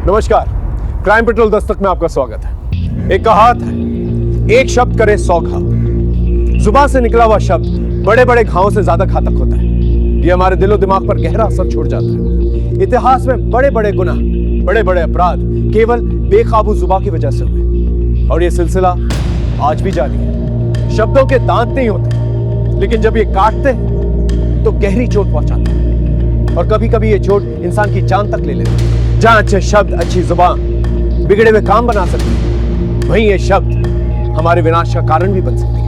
नमस्कार, crime petrol Dastak में आपका स्वागत है। एक कहावत है, एक शब्द करे 100 घाव। जुबान से निकला हुआ शब्द बड़े बड़े घावों से ज्यादा घातक होता है। ये हमारे दिलो दिमाग पर गहरा असर छोड़ जाता है। इतिहास में बड़े बड़े गुनाह, बड़े बड़े अपराध केवल बेकाबू जुबान की वजह से हुए, और ये सिलसिला आज भी जारी है। शब्दों के दांत नहीं होते, लेकिन जब ये काटते तो गहरी चोट पहुंचाते हैं, और कभी कभी ये चोट इंसान की जान तक ले लेती है। जहां अच्छे शब्द, अच्छी जुबान बिगड़े हुए काम बना सकती है, वहीं ये शब्द हमारे विनाश का कारण भी बन सकती है।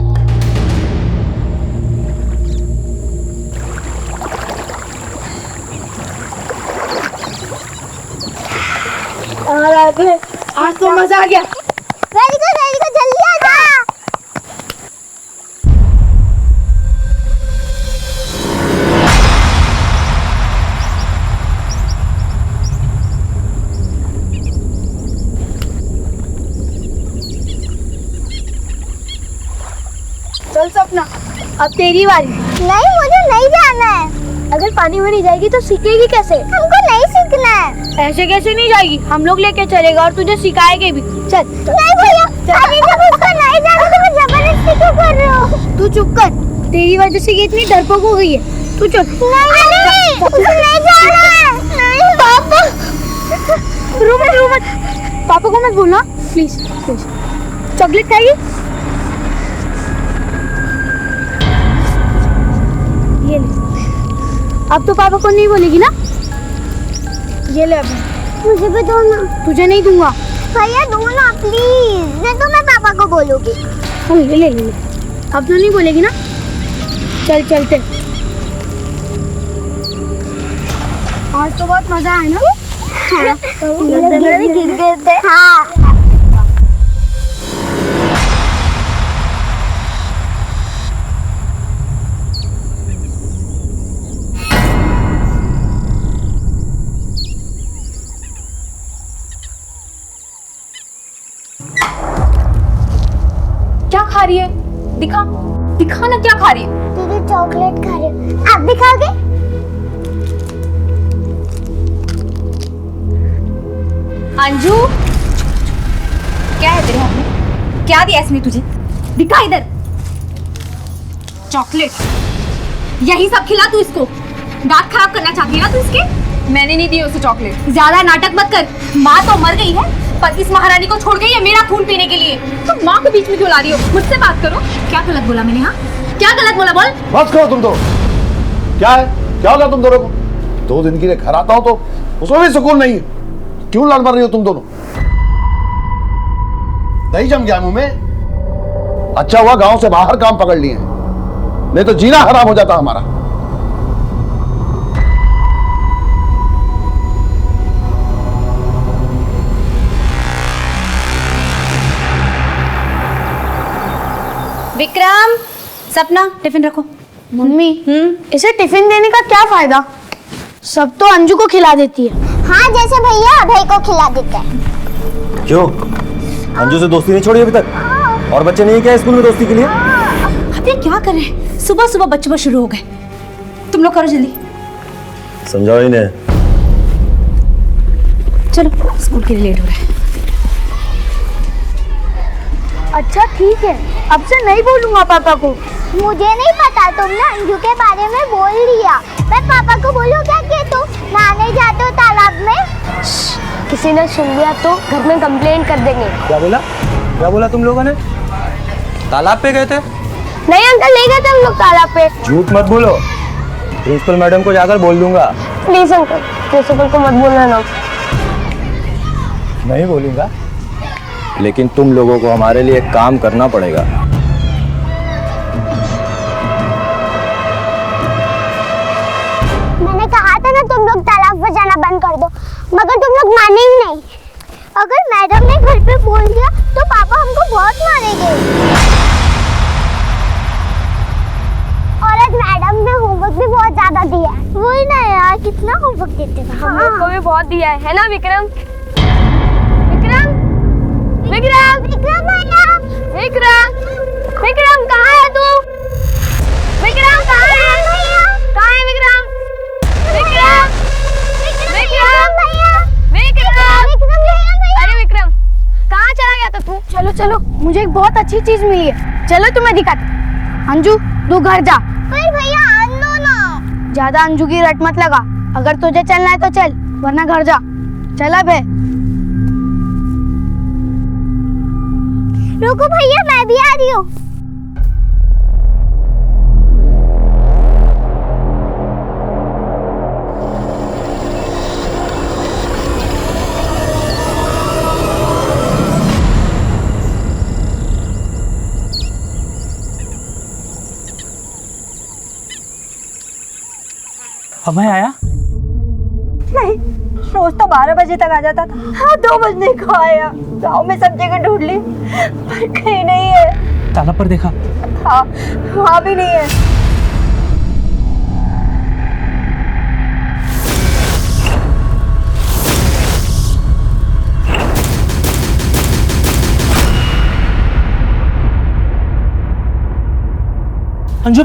आज तो मजा आ गया। वेरी गुड, जल्दी आ जा। चल सपना, अब तेरी बारी। नहीं, मुझे नहीं जाना है। अगर पानी में नहीं जाएगी तो सीखेगी कैसे? हमको नहीं सीखना है। ऐसे कैसे नहीं जाएगी? हम लोग लेके चलेगा और तुझे सिखाएंगे भी। चल। नहीं भैया, अरे जब उसको नहीं जाना तो मैं जबरदस्ती क्यों कर रही हूँ? तू चुप कर, तेरी वजह से ये इतनी डरपोक हो गई है। तू चल। नहीं, उसे नहीं जाना है। नहीं पापा, रो मत। पापा को मत बोलना, प्लीज। चॉकलेट खाएगी? ये ले। अब तो पापा को नहीं बोलेगी ना? ये ले अभी। मुझे भी दो ना। तुझे नहीं दूंगा। भैया दो ना प्लीज, नहीं तो मैं पापा को बोलूंगी। ले। अब तो नहीं बोलेगी ना? चल चलते। आज तो बहुत मजा आया ना? हाँ। गिर गए थे। हाँ। क्या खा रही है? दिखा ना, क्या खा रही है? दीदी चॉकलेट खा रही हूँ। आप भी खाओगे? अंजू, क्या है तेरे हाथ में? क्या दिया इसने तुझे? दिखा इधर। चॉकलेट। यही सब खिला तू इसको? दांत खराब करना चाहती है ना तू इसके? मैंने नहीं दी उसे चॉकलेट। ज्यादा नाटक मत कर। माँ तो मर गई है, पर इस महारानी को छोड़ गई है मेरा खून पीने के लिए। तुम माँ को बीच में क्यों ला रही हो? मुझसे बात करो। क्या गलत बोला मैंने? हाँ, क्या गलत बोला? बोल। बस करो तुम तो। क्या है, क्या होगा तुम दोनों को? 2 दिन के लिए घर आता हो तो उसमें भी सुकून नहीं है। क्यों लड़ मर रही हो तुम दोनों? दही जम गया मुंह में। अच्छा हुआ गांव से बाहर काम पकड़ लिए, नहीं तो जीना हराम हो जाता हमारा। विक्रम, सपना, टिफिन रखो। मम्मी, इसे टिफिन देने का क्या फायदा? सब तो अंजू को खिला देती है। हाँ, जैसे भैया अभय को खिला देते हैं। क्यों? अंजू से दोस्ती नहीं छोड़ी अभी तक? और बच्चे नहीं क्या स्कूल में दोस्ती के लिए? अब ये क्या कर रहे हैं? सुबह सुबह बच्चे शुरू हो गए। तुम लोग करो जल्दी। समझाओ इन्हें। चलो, स्कूल के लिए लेट हो रहा है। अच्छा ठीक है, अब से नहीं बोलूंगा पापा को। मुझे नहीं पता, तुमने अंजू के बारे में बोल दिया। मैं पापा को बोलूं क्या कि तुम नहाने जाते हो तालाब में? किसी ने सुन लिया तो घर में कंप्लेंट कर देंगे। क्या बोला तुम लोगों ने? तालाब पे गए थे? नहीं अंकल, ले गए थे हम लोग तालाब पे। झूठ मत बोलो, प्रिंसिपल मैडम को जाकर बोल दूंगा। प्लीज अंकल, प्रिंसिपल को मत बोलना ना। नहीं बोलूंगा, लेकिन तुम लोगों को हमारे लिए एक काम करना पड़ेगा। मैंने कहा था ना तुम लोग तालाब पर जाना बंद कर दो, मगर तुम लोग माने ही नहीं। अगर मैडम ने घर पे बोल दिया तो पापा हमको बहुत मारेंगे। और आज मैडम ने होमवर्क भी बहुत ज्यादा दिया है। वही ना यार, कितना होमवर्क देते हैं। हम लोग को भी बहुत दिया है ना विक्रम? विक्रम भैया, विक्रम कहाँ है तू? विक्रम कहाँ है? कहाँ है विक्रम? विक्रम भैया, विक्रम मुझे एक बहुत अच्छी चीज मिली है, चलो तुम्हें दिखाती। अंजू तू घर जा। पर भैया आनो ना। ज्यादा अंजू की रट मत लगा, अगर तुझे चलना है तो चल, वरना घर जा। चला बे। रुको भैया, मैं भी आ रही हूँ। अभय आया? नहीं, रोज तो 12 बजे तक आ जाता था। हाँ, 2 बजने को आया। गांव में सब जगह ढूंढ ली पर कहीं नहीं है। ताला पर देखा? हाँ, वहाँ भी नहीं है। अंजू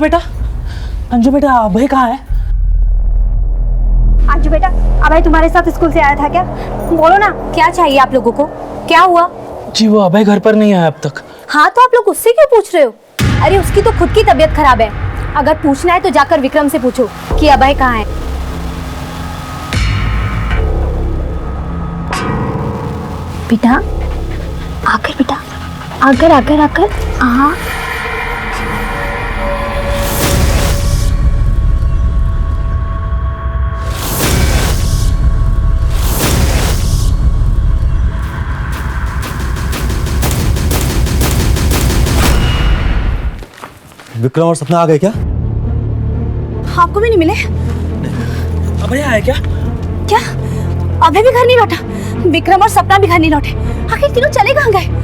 बेटा अभय कहाँ है? अंजू बेटा, अभय तुम्हारे साथ स्कूल से आया था क्या? बोलो ना, क्या चाहिए आप लोगों को? क्या हुआ? जी वो अभय घर पर नहीं आया अब तक। हाँ तो आप लोग उससे क्यों पूछ रहे हो? अरे उसकी तो खुद की तबीयत खराब है। अगर पूछना है तो जाकर विक्रम से पूछो कि अभय कहाँ है। बेटा आकर, बेटा आकर। हाँ विक्रम और सपना आ गए क्या? आपको भी नहीं मिले? अभय आया क्या? क्या अभय भी घर नहीं लौटा? विक्रम और सपना भी घर नहीं लौटे? आखिर तीनों चले कहाँ गए?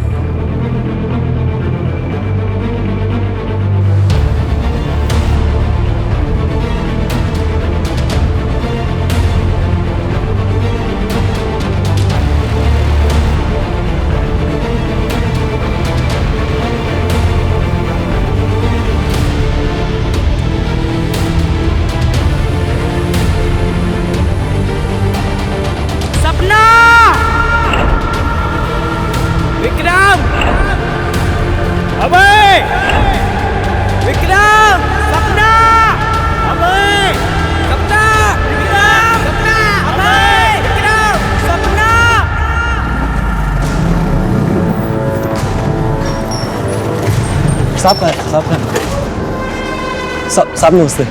साहब नमस्ते।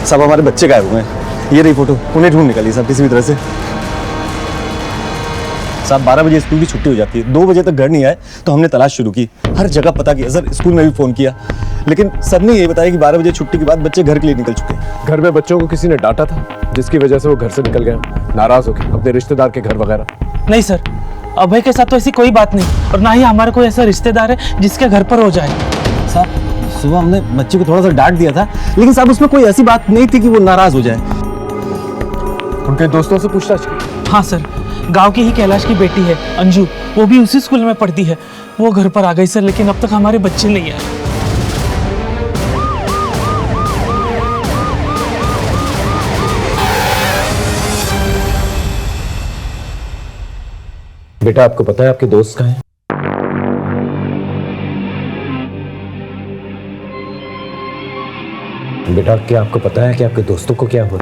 सब हमारे बच्चे गायब हुए हैं। ये रही फोटो, उन्हें ढूंढ निकाली साहब किसी भी तरह से। साहब 12 बजे स्कूल की छुट्टी हो जाती है, 2 बजे तक घर नहीं आए तो हमने तलाश शुरू की, हर जगह पता किया सर, स्कूल में भी फोन किया, लेकिन सबने ये बताया कि 12 बजे छुट्टी के बाद बच्चे घर के लिए निकल चुके हैं। घर में बच्चों को किसी ने डांटा था जिसकी वजह से वो घर से निकल गया, नाराज होकर अपने रिश्तेदार के घर वगैरह? नहीं सर, अभय के साथ तो ऐसी कोई बात नहीं, और ना ही हमारा कोई ऐसा रिश्तेदार है जिसके घर पर हो जाए। साहब सुबह हमने बच्चे को थोड़ा सा डांट दिया था, लेकिन साहब उसमें कोई ऐसी बात नहीं थी कि वो नाराज हो जाए। उनके दोस्तों से पूछताछ की? हाँ सर, गांव की ही कैलाश की बेटी है अंजू, वो भी उसी स्कूल में पढ़ती है, वो घर पर आ गई सर, लेकिन अब तक हमारे बच्चे नहीं आए। बेटा आपको पता है आपके दोस्त कहाँ हैं? बेटा क्या आपको पता है कि आपके दोस्तों को क्या हुआ?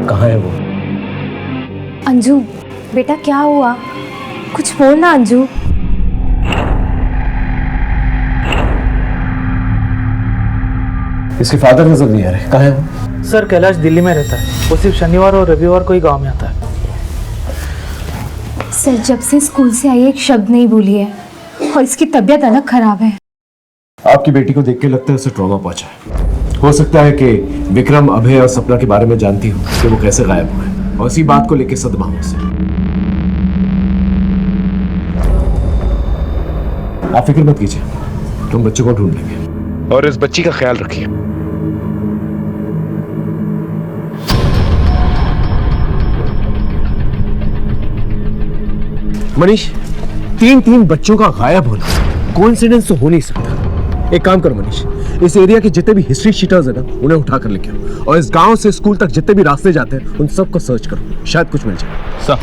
कहाँ है वो? अंजू बेटा क्या हुआ? कुछ बोल ना अंजू। इसके फादर नजर नहीं आ रहे, कहाँ है वो? सर कैलाश दिल्ली में रहता है, वो सिर्फ शनिवार और रविवार को ही गाँव में आता है। सर जब से स्कूल से आई एक शब्द नहीं बोली है, और इसकी तबीयत अलग खराब है। आपकी बेटी को देख के लगता है उसे ट्रॉमा पहुंचा है। हो सकता है कि विक्रम, अभय और सपना के बारे में जानती हो कि वो कैसे गायब हुए, और इसी बात को लेकर सदमा हो उसे। आप फिक्र मत कीजिए, तुम बच्चों को ढूंढ लेंगे, और इस बच्ची का ख्याल रखिए। मनीष, 3 बच्चों का गायब होना कोइंसिडेंस तो हो नहीं सकता। एक काम करो मनीष, इस एरिया के जितने भी हिस्ट्री शीटर्स हैं ना, उन्हें उठाकर लेके आओ, और इस गांव से स्कूल तक जितने भी रास्ते जाते हैं उन सबको सर्च करो, शायद कुछ मिल जाए। सर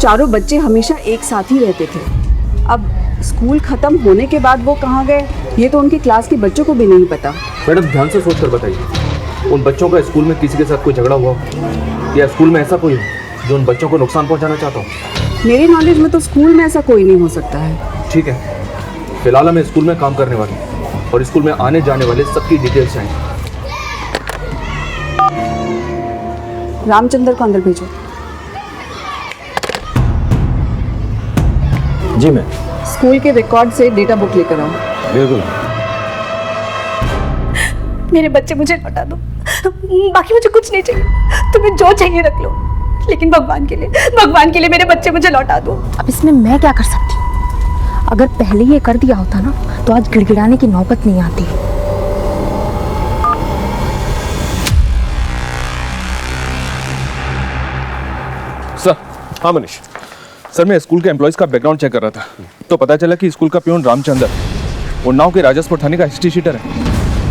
चारों बच्चे हमेशा एक साथ ही रहते थे। अब स्कूल खत्म होने के बाद वो कहाँ गए ये तो उनकी क्लास के बच्चों को भी नहीं पता। मैडम ध्यान से सोच कर बताइए, उन बच्चों का स्कूल में किसी के साथ कोई झगड़ा हुआ हो या स्कूल में ऐसा कोई हो जो उन बच्चों को नुकसान पहुंचाना चाहता हो? मेरे नॉलेज में तो स्कूल में ऐसा कोई नहीं हो सकता है। ठीक है, फिलहाल मैं स्कूल में काम करने वाली हूँ और स्कूल में आने जाने वाले सबकी डिटेल्स चाहिए। रामचंद्र को अंदर भेजो। जी मैम। स्कूल के रिकॉर्ड से डेटा बुक लेकर आओ। बिल्कुल। मेरे बच्चे मुझे लौटा दो, बाकी मुझे कुछ नहीं चाहिए, तुम्हें जो चाहिए रख लो, लेकिन भगवान के लिए मेरे बच्चे मुझे लौटा दो। अब इसमें मैं क्या कर सकती हूँ? अगर पहले ये कर दिया होता ना तो आज गिड़गिड़ाने की नौबत नहीं आती। सर। हाँ मनीष सर, मैं स्कूल के एम्प्लॉयज़ का बैकग्राउंड चेक कर रहा था तो पता चला कि स्कूल का प्यून रामचंद्र उन्नाव के राजस्पुर थाने का हिस्ट्री शीटर है,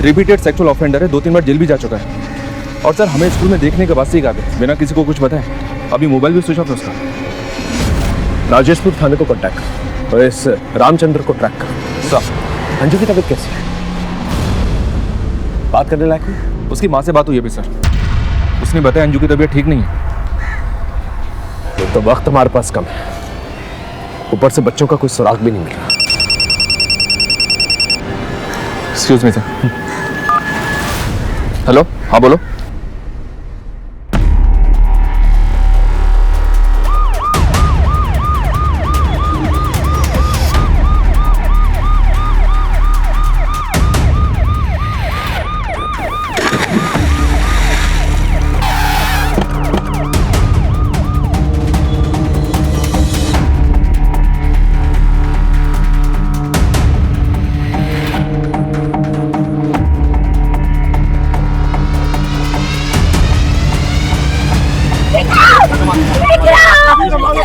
रिपीटेड सेक्सुअल ऑफेंडर है, 2-3 बार जेल भी जा चुका है। और सर हमें स्कूल में देखने के बाद से ही कहा बिना किसी को कुछ बताए, अभी मोबाइल भी स्विच ऑफ है उसका। राजेशपुर थाने को कांटेक्ट कर और इस रामचंद्र को ट्रैक कर। सर अंजू की तबीयत कैसी है? बात करने लायक हुई? उसकी माँ से बात हुई अभी सर, उसने बताया अंजू की तबीयत ठीक नहीं है। तो वक्त हमारे पास कम है, ऊपर से बच्चों का कोई सुराग भी नहीं मिल रहा। Excuse me sir. हेलो, हाँ बोलो।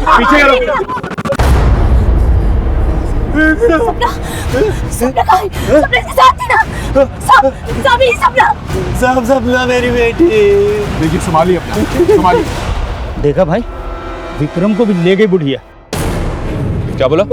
पीछे करो। सपना मेरी बेटी। देखिए संभालिए अपना, संभालिए। देखा भाई, विक्रम को भी ले गई बुढ़िया। क्या बोला?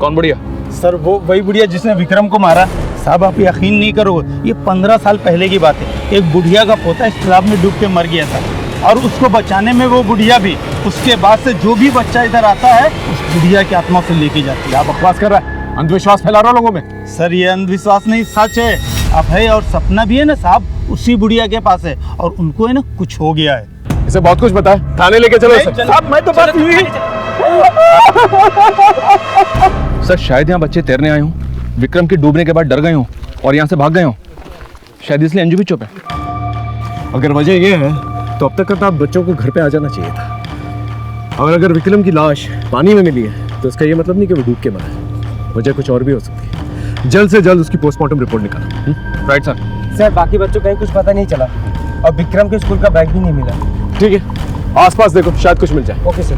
कौन बुढ़िया? सर वो वही बुढ़िया जिसने विक्रम को मारा। साहब आप यकीन नहीं करोगे, ये 15 साल पहले की बात है। एक बुढ़िया का पोता इस तालाब में डूब के मर गया था और उसको बचाने में वो बुढ़िया भी। उसके बाद से जो भी बच्चा इधर आता है उस बुढ़िया की आत्मा से लेके जाती है। आप बकवास कर रहा है, अंधविश्वास फैला रहा लोगों में। सर ये अंधविश्वास नहीं, सच है। अभय और सपना भी है ना साहब, उसी बुढ़िया के पास है और उनको है ना कुछ हो गया है। इसे बहुत कुछ पता है, थाने लेके चलो इसे। साहब मैं तो बस सर शायद यहाँ बच्चे तैरने आए हों, विक्रम के डूबने के बाद डर गए हों और यहाँ से भाग गए हों, शायद इसलिए अंजू भी चुप है। अगर वजह ये है तो अब तक आप बच्चों को घर पे आ जाना चाहिए था। और अगर विक्रम की लाश पानी में मिली है तो इसका ये मतलब नहीं कि वो डूब के मरा है, वजह कुछ और भी हो सकती है। जल्द से जल्द उसकी पोस्टमार्टम रिपोर्ट निकालो। Right sir. सर बाकी बच्चों का कुछ पता नहीं चला और विक्रम के स्कूल का बैग भी नहीं मिला। ठीक है, आसपास देखो, शायद कुछ मिल जाए। Okay sir.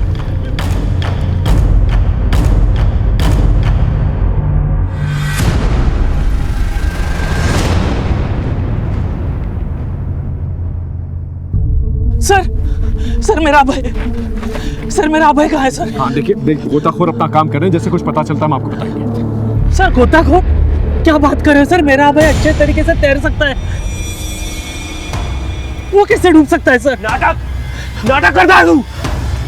सर मेरा अभय, सर मेरा अभय कहाँ है सर? हाँ देखिए, गोताखोर अपना काम कर रहे हैं, जैसे कुछ पता चलता है हम आपको बताएंगे। सर गोताखोर? क्या बात कर रहे हो सर? मेरा अभय अच्छे तरीके से तैर सकता है, वो कैसे डूब सकता है सर? नाटक करता है तू।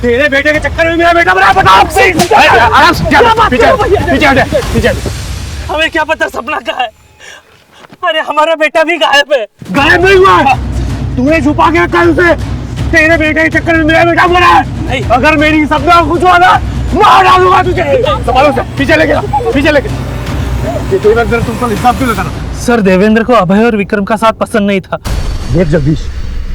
तेरे बेटे के चक्कर में मेरा बेटा मरा, बताओ। आराम से पीछे। हमें क्या पता सपना कहाँ है? अरे हमारा बेटा भी गायब है। गायब नहीं हुआ, तूने छुपा के रखा है उसे। तेरे बेटे के चक्कर में मेरा बेटा मरा है। अगर मेरी सपना कुछ हुआ ना, मार डालूंगा तुझे। संभालो से, पीछे लेके। ये देवेंद्र तुमको हिसाब क्यों लगा रहा? सर देवेंद्र को अभय और विक्रम का साथ पसंद नहीं था। देख जगदीश,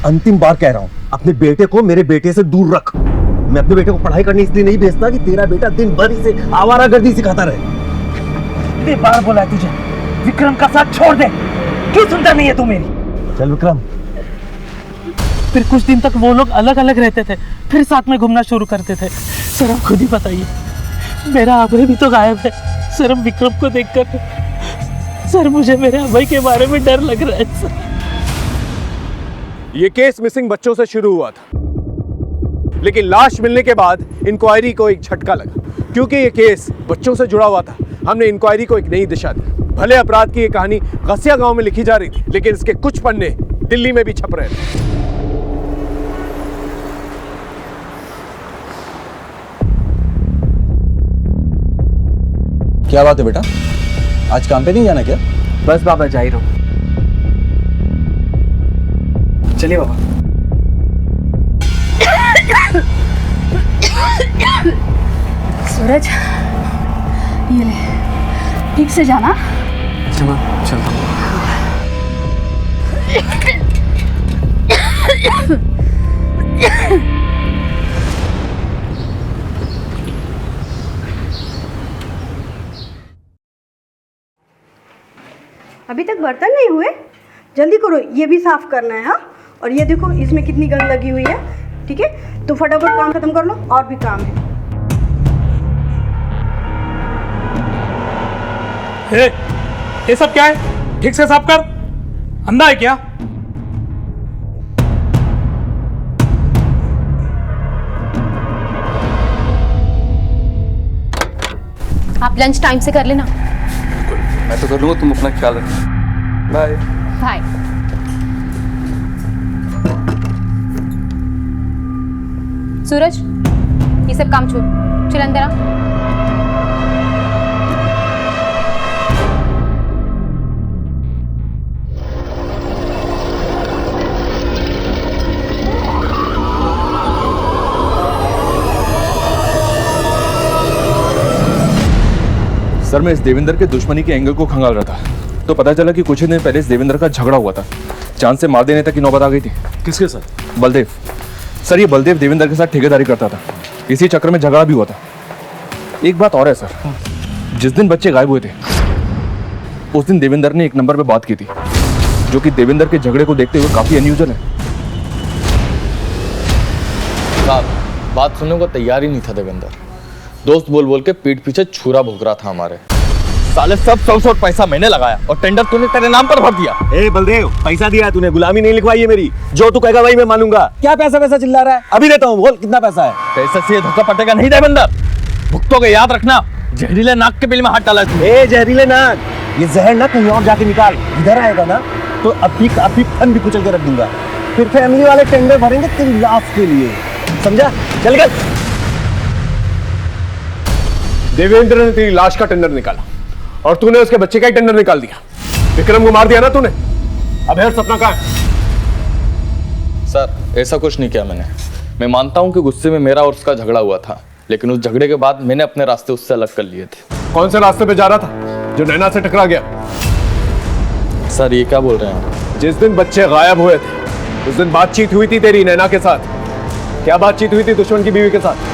अंतिम बार कह रहा हूँ, अपने बेटे को मेरे बेटे से दूर रख। मैं अपने बेटे को पढ़ाई करने इसलिए नहीं भेजता कि तेरा बेटा दिन भर इसे आवारागर्दी सिखाता रहे। कितनी बार बोला है तुझे, विक्रम का साथ छोड़ दे, क्यों सुनता नहीं है तू मेरी? चल विक्रम। फिर कुछ दिन तक वो लोग अलग अलग रहते थे, फिर साथ में घूमना शुरू करते थे। सर आप खुद ही बताइए, मेरा अभय भी तो गायब है। सर अब विक्रम को देखकर सर मुझे मेरे अभय के बारे में डर लग रहा है सर। ये केस मिसिंग बच्चों से शुरू हुआ था। लेकिन लाश मिलने के बाद इंक्वायरी को एक झटका लगा, क्योंकि ये केस बच्चों से जुड़ा हुआ था। हमने इंक्वायरी को एक नई दिशा दी। भले अपराध की ये कहानी गसिया गांव में लिखी जा रही थी, लेकिन इसके कुछ पन्ने दिल्ली में भी छप रहे थे। क्या बात है बेटा, आज काम पे नहीं जाना क्या? बस बाबा जा ही रहा हूँ। चलिए बाबा। सूरज, ये ले, ठीक से जाना। अच्छा मैं चलता हूँ। अभी तक बर्तन नहीं हुए, जल्दी करो, ये भी साफ करना है। हाँ, और ये देखो इसमें कितनी गंद लगी हुई है। ठीक है, तो फटाफट काम खत्म कर लो, और भी काम है। ये सब क्या है? ठीक से साफ कर। अंधा है क्या? आप लंच टाइम से कर लेना। मैं तो कर लूंगा, तुम अपना ख्याल रखना। Bye bye. सूरज, ये सब काम छोड़, चल अंदर आ। सर, मैं इस देवेंद्र के दुश्मनी के एंगल को खंगाल रहा था, तो पता चला कि कुछ ही दिन पहले इस देवेंद्र का झगड़ा हुआ था। चांद से मार देने तक की नौबत आ गई थी। किसके साथ? बलदेव। सर, ये बलदेव देवेंद्र के साथ ठेकेदारी करता था, इसी चक्कर में झगड़ा भी हुआ था। एक बात और है सर, जिस दिन बच्चे गायब हुए थे उस दिन देवेंद्र ने एक नंबर पे बात की थी, जो कि देवेंद्र के झगड़े को देखते हुए काफी अनयूजुअल है। साहब, बात सुनने को तैयार ही नहीं था देवेंद्र। दोस्त बोल बोल के पीठ पीछे छुरा भोग रहा था हमारे। साले सब 100 पैसा मैंने लगाया और टेंडर तूने तेरे नाम पर भर दिया। ए बलदेव, पैसा दिया है तूने, गुलामी नहीं लिखवाई है मेरी। जो तू कहेगा वही मैं मानूंगा। क्या पैसा वैसा चिल्ला रहा है? अभी देता हूँ, बोल कितना पैसा है? पैसे से धोखा पटेगा नहीं देवेंद्र, भुगतोगे याद रखना। जहरीले नाक के बिल में हाथ डाला तू। ए जहरीले नाक, ये जहर ना कहीं और जाके निकाल। इधर आएगा ना तो अभी फन भी कुचल के रख दूंगा। फिर फैमिली वाले टेंडर भरेंगे तेरी लाश के लिए, समझा? चल गए। देवेंद्र ने तेरी लाश का टेंडर निकाला और तूने उसके बच्चे का ही टेंडर निकाल दिया। विक्रम को मार दिया ना तूने। अब है सपना कहाँ है? सर, ऐसा कुछ नहीं किया मैंने। मैं मानता हूँ कि गुस्से में मेरा और उसका झगड़ा हुआ था, लेकिन उस झगड़े के बाद मैंने अपने रास्ते उससे अलग कर लिए थे। कौन से रास्ते पे जा रहा था जो नैना से टकरा गया? सर, ये क्या बोल रहे हैं? जिस दिन बच्चे गायब हुए थे उस दिन बातचीत हुई थी तेरी नैना के साथ। क्या बातचीत हुई थी दुश्मन की बीवी के साथ?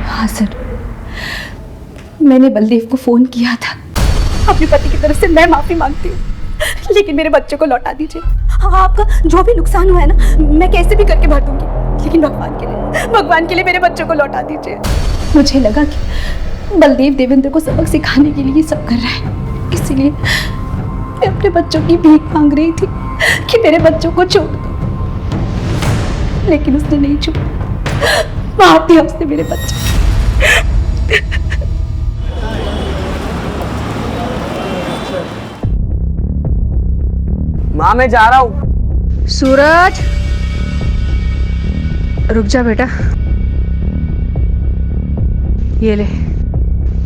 हाँ सर, मैंने बलदेव को फोन किया था। अपने पति की तरफ से मैं माफी मांगती हूँ, लेकिन मेरे बच्चों को लौटा दीजिए। हाँ, आपका जो भी नुकसान हुआ है ना, मैं कैसे भी करके भर दूंगी, लेकिन भगवान के लिए मेरे बच्चों को लौटा दीजिए। मुझे लगा कि बलदेव देवेंद्र को सबक सिखाने के लिए सब कर रहा है, इसीलिए मैं अपने बच्चों की भीख मांग रही थी कि मेरे बच्चों को छोड़ दो, लेकिन उसने नहीं छोड़ा। मार दिया उसने मेरे बच्चे। माँ, मैं जा रहा हूँ। सूरज, रुक जा बेटा। ये ले,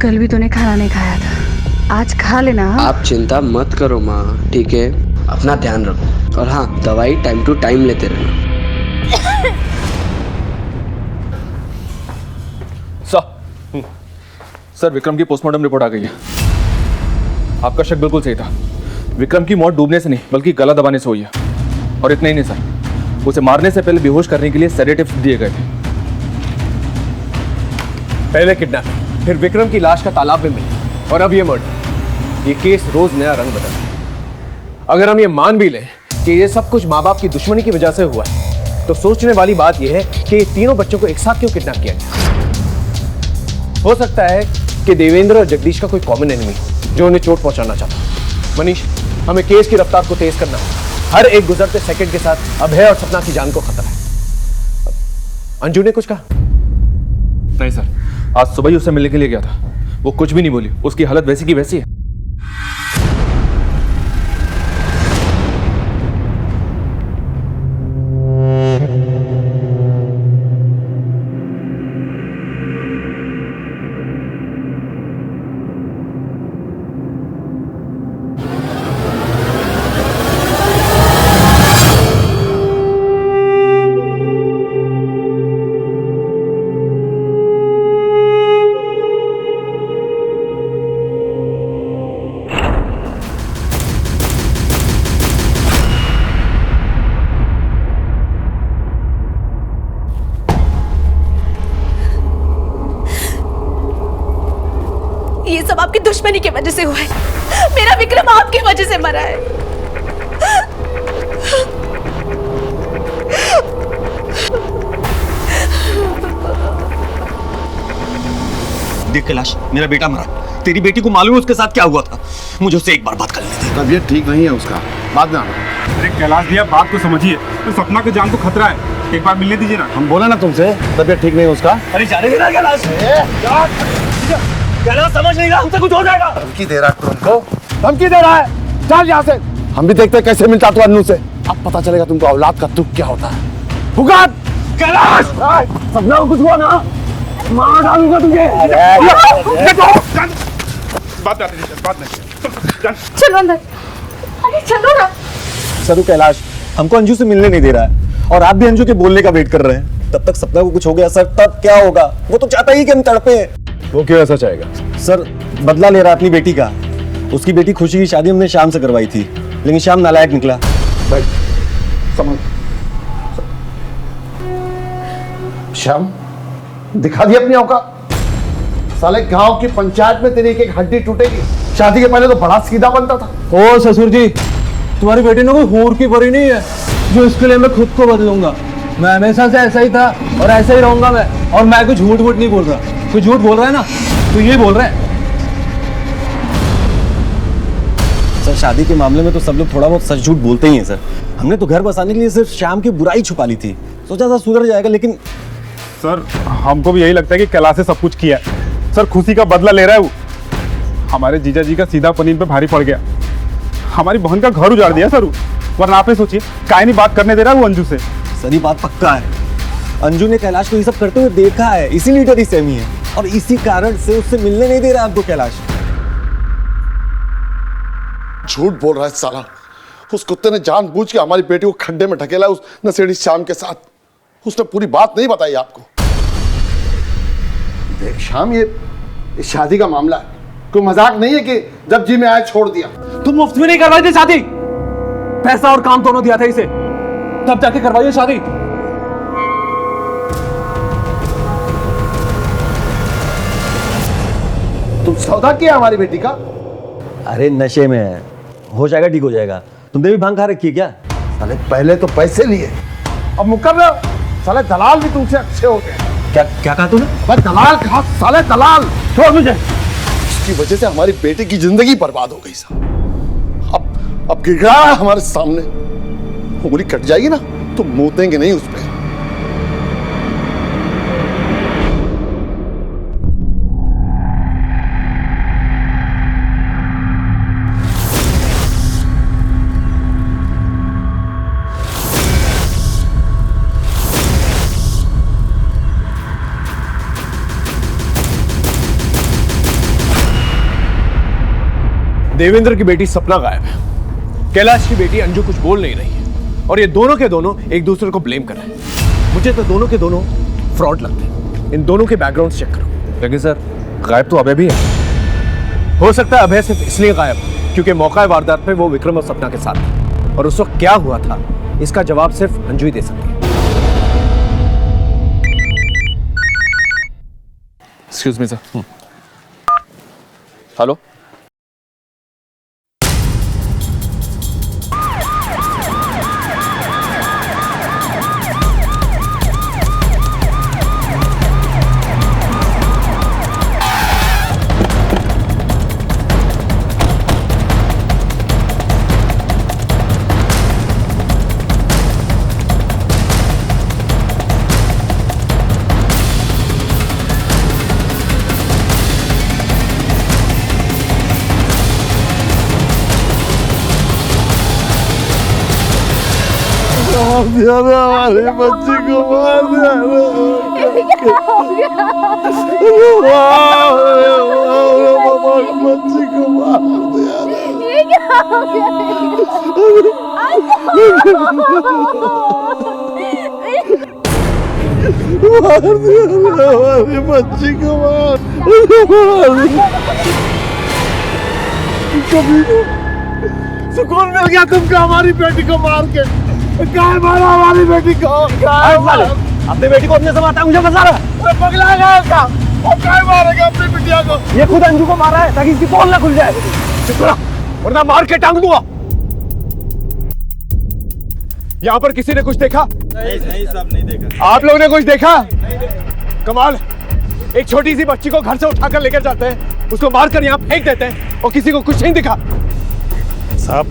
कल भी तूने खाना नहीं खाया था, आज खा लेना। आप चिंता मत करो माँ, ठीक है? अपना ध्यान रखो, और हाँ, दवाई टाइम टू टाइम लेते रहना। सर, विक्रम की पोस्टमार्टम रिपोर्ट आ गई है। आपका शक बिल्कुल सही था। विक्रम की मौत डूबने से नहीं बल्कि गला दबाने से हुई है। और इतना ही नहीं सर, उसे मारने से पहले बेहोश करने के लिए सेडेटिव्स दिए गए थे। पहले किडनैप, फिर विक्रम की लाश का तालाब में मिली, और अब ये मर्डर। ये केस रोज नया रंग बदल रहा है। अगर हम ये मान भी लें कि ये सब कुछ माँ बाप की दुश्मनी की वजह से हुआ है, तो सोचने वाली बात यह है कि ये तीनों बच्चों को एक साथ क्यों किडनैप किया गया? हो सकता है कि देवेंद्र और जगदीश का कोई कॉमन एनिमी जो उन्हें चोट पहुंचाना चाहता। मनीष, हमें केस की रफ्तार को तेज करना है। हर एक गुजरते सेकंड के साथ अभय और सपना की जान को खतरा है। अंजू ने कुछ कहा? नहीं सर, आज सुबह ही उससे मिलने के लिए गया था, वो कुछ भी नहीं बोली, उसकी हालत वैसी की वैसी है। ये सब आपकी दुश्मनी की वजह से हुआ है। मेरा विक्रम आपकी वजह से मरा है। देख कैलाश, मेरा बेटा मरा, तेरी बेटी को मालूम है उसके साथ क्या हुआ था? मुझे उससे एक बार बात कर लेने दे। तबीयत ठीक नहीं है उसका, बाद में आना। अरे कैलाश भैया, बात को समझिए, तो सपना की जान को खतरा है, एक बार मिलने दीजिए ना। हम बोला ना तुमसे, तबीयत ठीक नहीं है उसका। अरे जाने देना कैलाश। कैलाश समझ नहीं रहा, हमसे कुछ हो जाएगा। धमकी दे रहा है तुमको, धमकी दे रहा है। चल यहाँ से, हम भी देखते हैं कैसे मिलता तू अन्नू से। अब पता चलेगा तुमको औलाद का दुख क्या होता है। पुकार कैलाश, सपना को कुछ हुआ ना, मार डालूंगा तुझे। बात नहीं। चलो अंदर। अरे चलो ना। सरू कैलाश हमको अंजू से मिलने नहीं दे रहा है और आप भी अंजू के बोलने का वेट कर रहे हैं। तब तक सपना को कुछ हो गया सर, तब क्या होगा? वो तो चाहता ही कि हम तड़पे हैं। वो क्यों ऐसा चाहेगा? सर बदला ले रहा अपनी बेटी का। उसकी बेटी खुशी की शादी हमने शाम से करवाई थी, लेकिन शाम नालायक निकला। भाई समझ, श्याम दिखा दी अपनी औकात। साले गांव की पंचायत में तेरी एक हड्डी टूटेगी। शादी के पहले तो बड़ा सीधा बनता था। ओ ससुर जी, तुम्हारी बेटी ने कोई हूर की परी नहीं है जो इसके लिए मैं खुद को बदलूंगा। मैं हमेशा से ऐसा ही था और ऐसा ही रहूंगा मैं। और मैं कुछ झूठ वूठ नहीं बोल रहा। कोई झूठ बोल रहा है ना तो ये बोल रहा है। सर शादी के मामले में तो सब लोग थोड़ा बहुत सच झूठ बोलते ही हैं सर। हमने तो घर बसाने के लिए सिर्फ श्याम की बुराई छुपा ली थी, सोचा था सुधर जाएगा, लेकिन सर हमको भी यही लगता है कि कैलाश से सब कुछ किया है। सर खुशी का बदला ले रहा है वो। हमारे जीजा जी का सीधा पनीर पे भारी पड़ गया। हमारी बहन का घर उजाड़ दिया सर, वरना आपने सोचिए काहे नहीं बात करने दे रहा है वो अंजू से। सर ये बात पक्का है, अंजू ने कैलाश को ये सब करते हुए देखा है, इसीलिए डरी सहमी है और इसी कारण से उससे मिलने नहीं दे रहा आपको कैलाश। झूठ बोल रहा है साला। उस कुत्ते ने जानबूझ के हमारी बेटी को खड्डे में ढकेला उस नशेड़ी श्याम के साथ। उसने पूरी बात नहीं बताई आपको। देख श्याम, ये शादी का मामला है, कोई मजाक नहीं है कि जब जी में आया छोड़ दिया। तुम मुफ्त में नहीं करवाई थी शादी, पैसा और काम दोनों दिया था इसे, तब जाके करवाइए शादी। तुम सौदा किया हमारी बेटी का? अरे नशे में है, हो जाएगा, ठीक हो जाएगा। तुमने भी भांग खा रखी है क्या? साले पहले तो पैसे लिए, अब मुकर रहे हो। साले दलाल भी तुमसे अच्छे हो गए। क्या क्या कहा तूने? बस दलाल कहा, साले दलाल। छोड़ मुझे। इसकी वजह से हमारी बेटी की जिंदगी बर्बाद हो गई साहब। अब गिड़गिड़ा है हमारे सामने। उंगली कट जाएगी ना तो मूतेंगे नहीं उस पर। देवेंद्र की बेटी सपना गायब है, कैलाश की बेटी अंजू कुछ बोल नहीं रही है और ये दोनों के दोनों एक दूसरे को ब्लेम कर रहे हैं। मुझे तो दोनों के दोनों फ्रॉड लगते हैं। इन दोनों के बैकग्राउंड चेक करो। लेकिन सर गायब तो अभय भी है। हो सकता है अभय सिर्फ इसलिए गायब क्योंकि मौका वारदात में वो विक्रम और सपना के साथ था और उस वक्त क्या हुआ था इसका जवाब सिर्फ अंजू ही दे सकती है। Excuse me sir. हेलो, दिया रे, हमारी बच्ची को मार दिया रे। बच्ची को मार दिया रे। ये क्या हो गया? मार दिया रे, हमारी बच्ची को मार दिया। कभी सुकून मिल गया तुमको हमारी बेटी को मार के। क्या मारा हमारी बेटी को? अपनी बेटी को अपने से मारता है, मुझे फंसा रहा है। पगला गया उसका। वो क्या मारेगा अपनी बिटिया को? ये खुद अंजू को मारा है ताकि इसकी पोल ना खुल जाए। वरना मार के टांग दूंगा। यहाँ पर किसी ने कुछ देखा? नहीं साहब, नहीं देखा। आप लोगों ने कुछ देखा? कमाल, एक छोटी सी बच्ची को घर से उठाकर लेकर जाते हैं, उसको मारकर यहाँ फेंक देते हैं और किसी को कुछ नहीं दिखा। साहब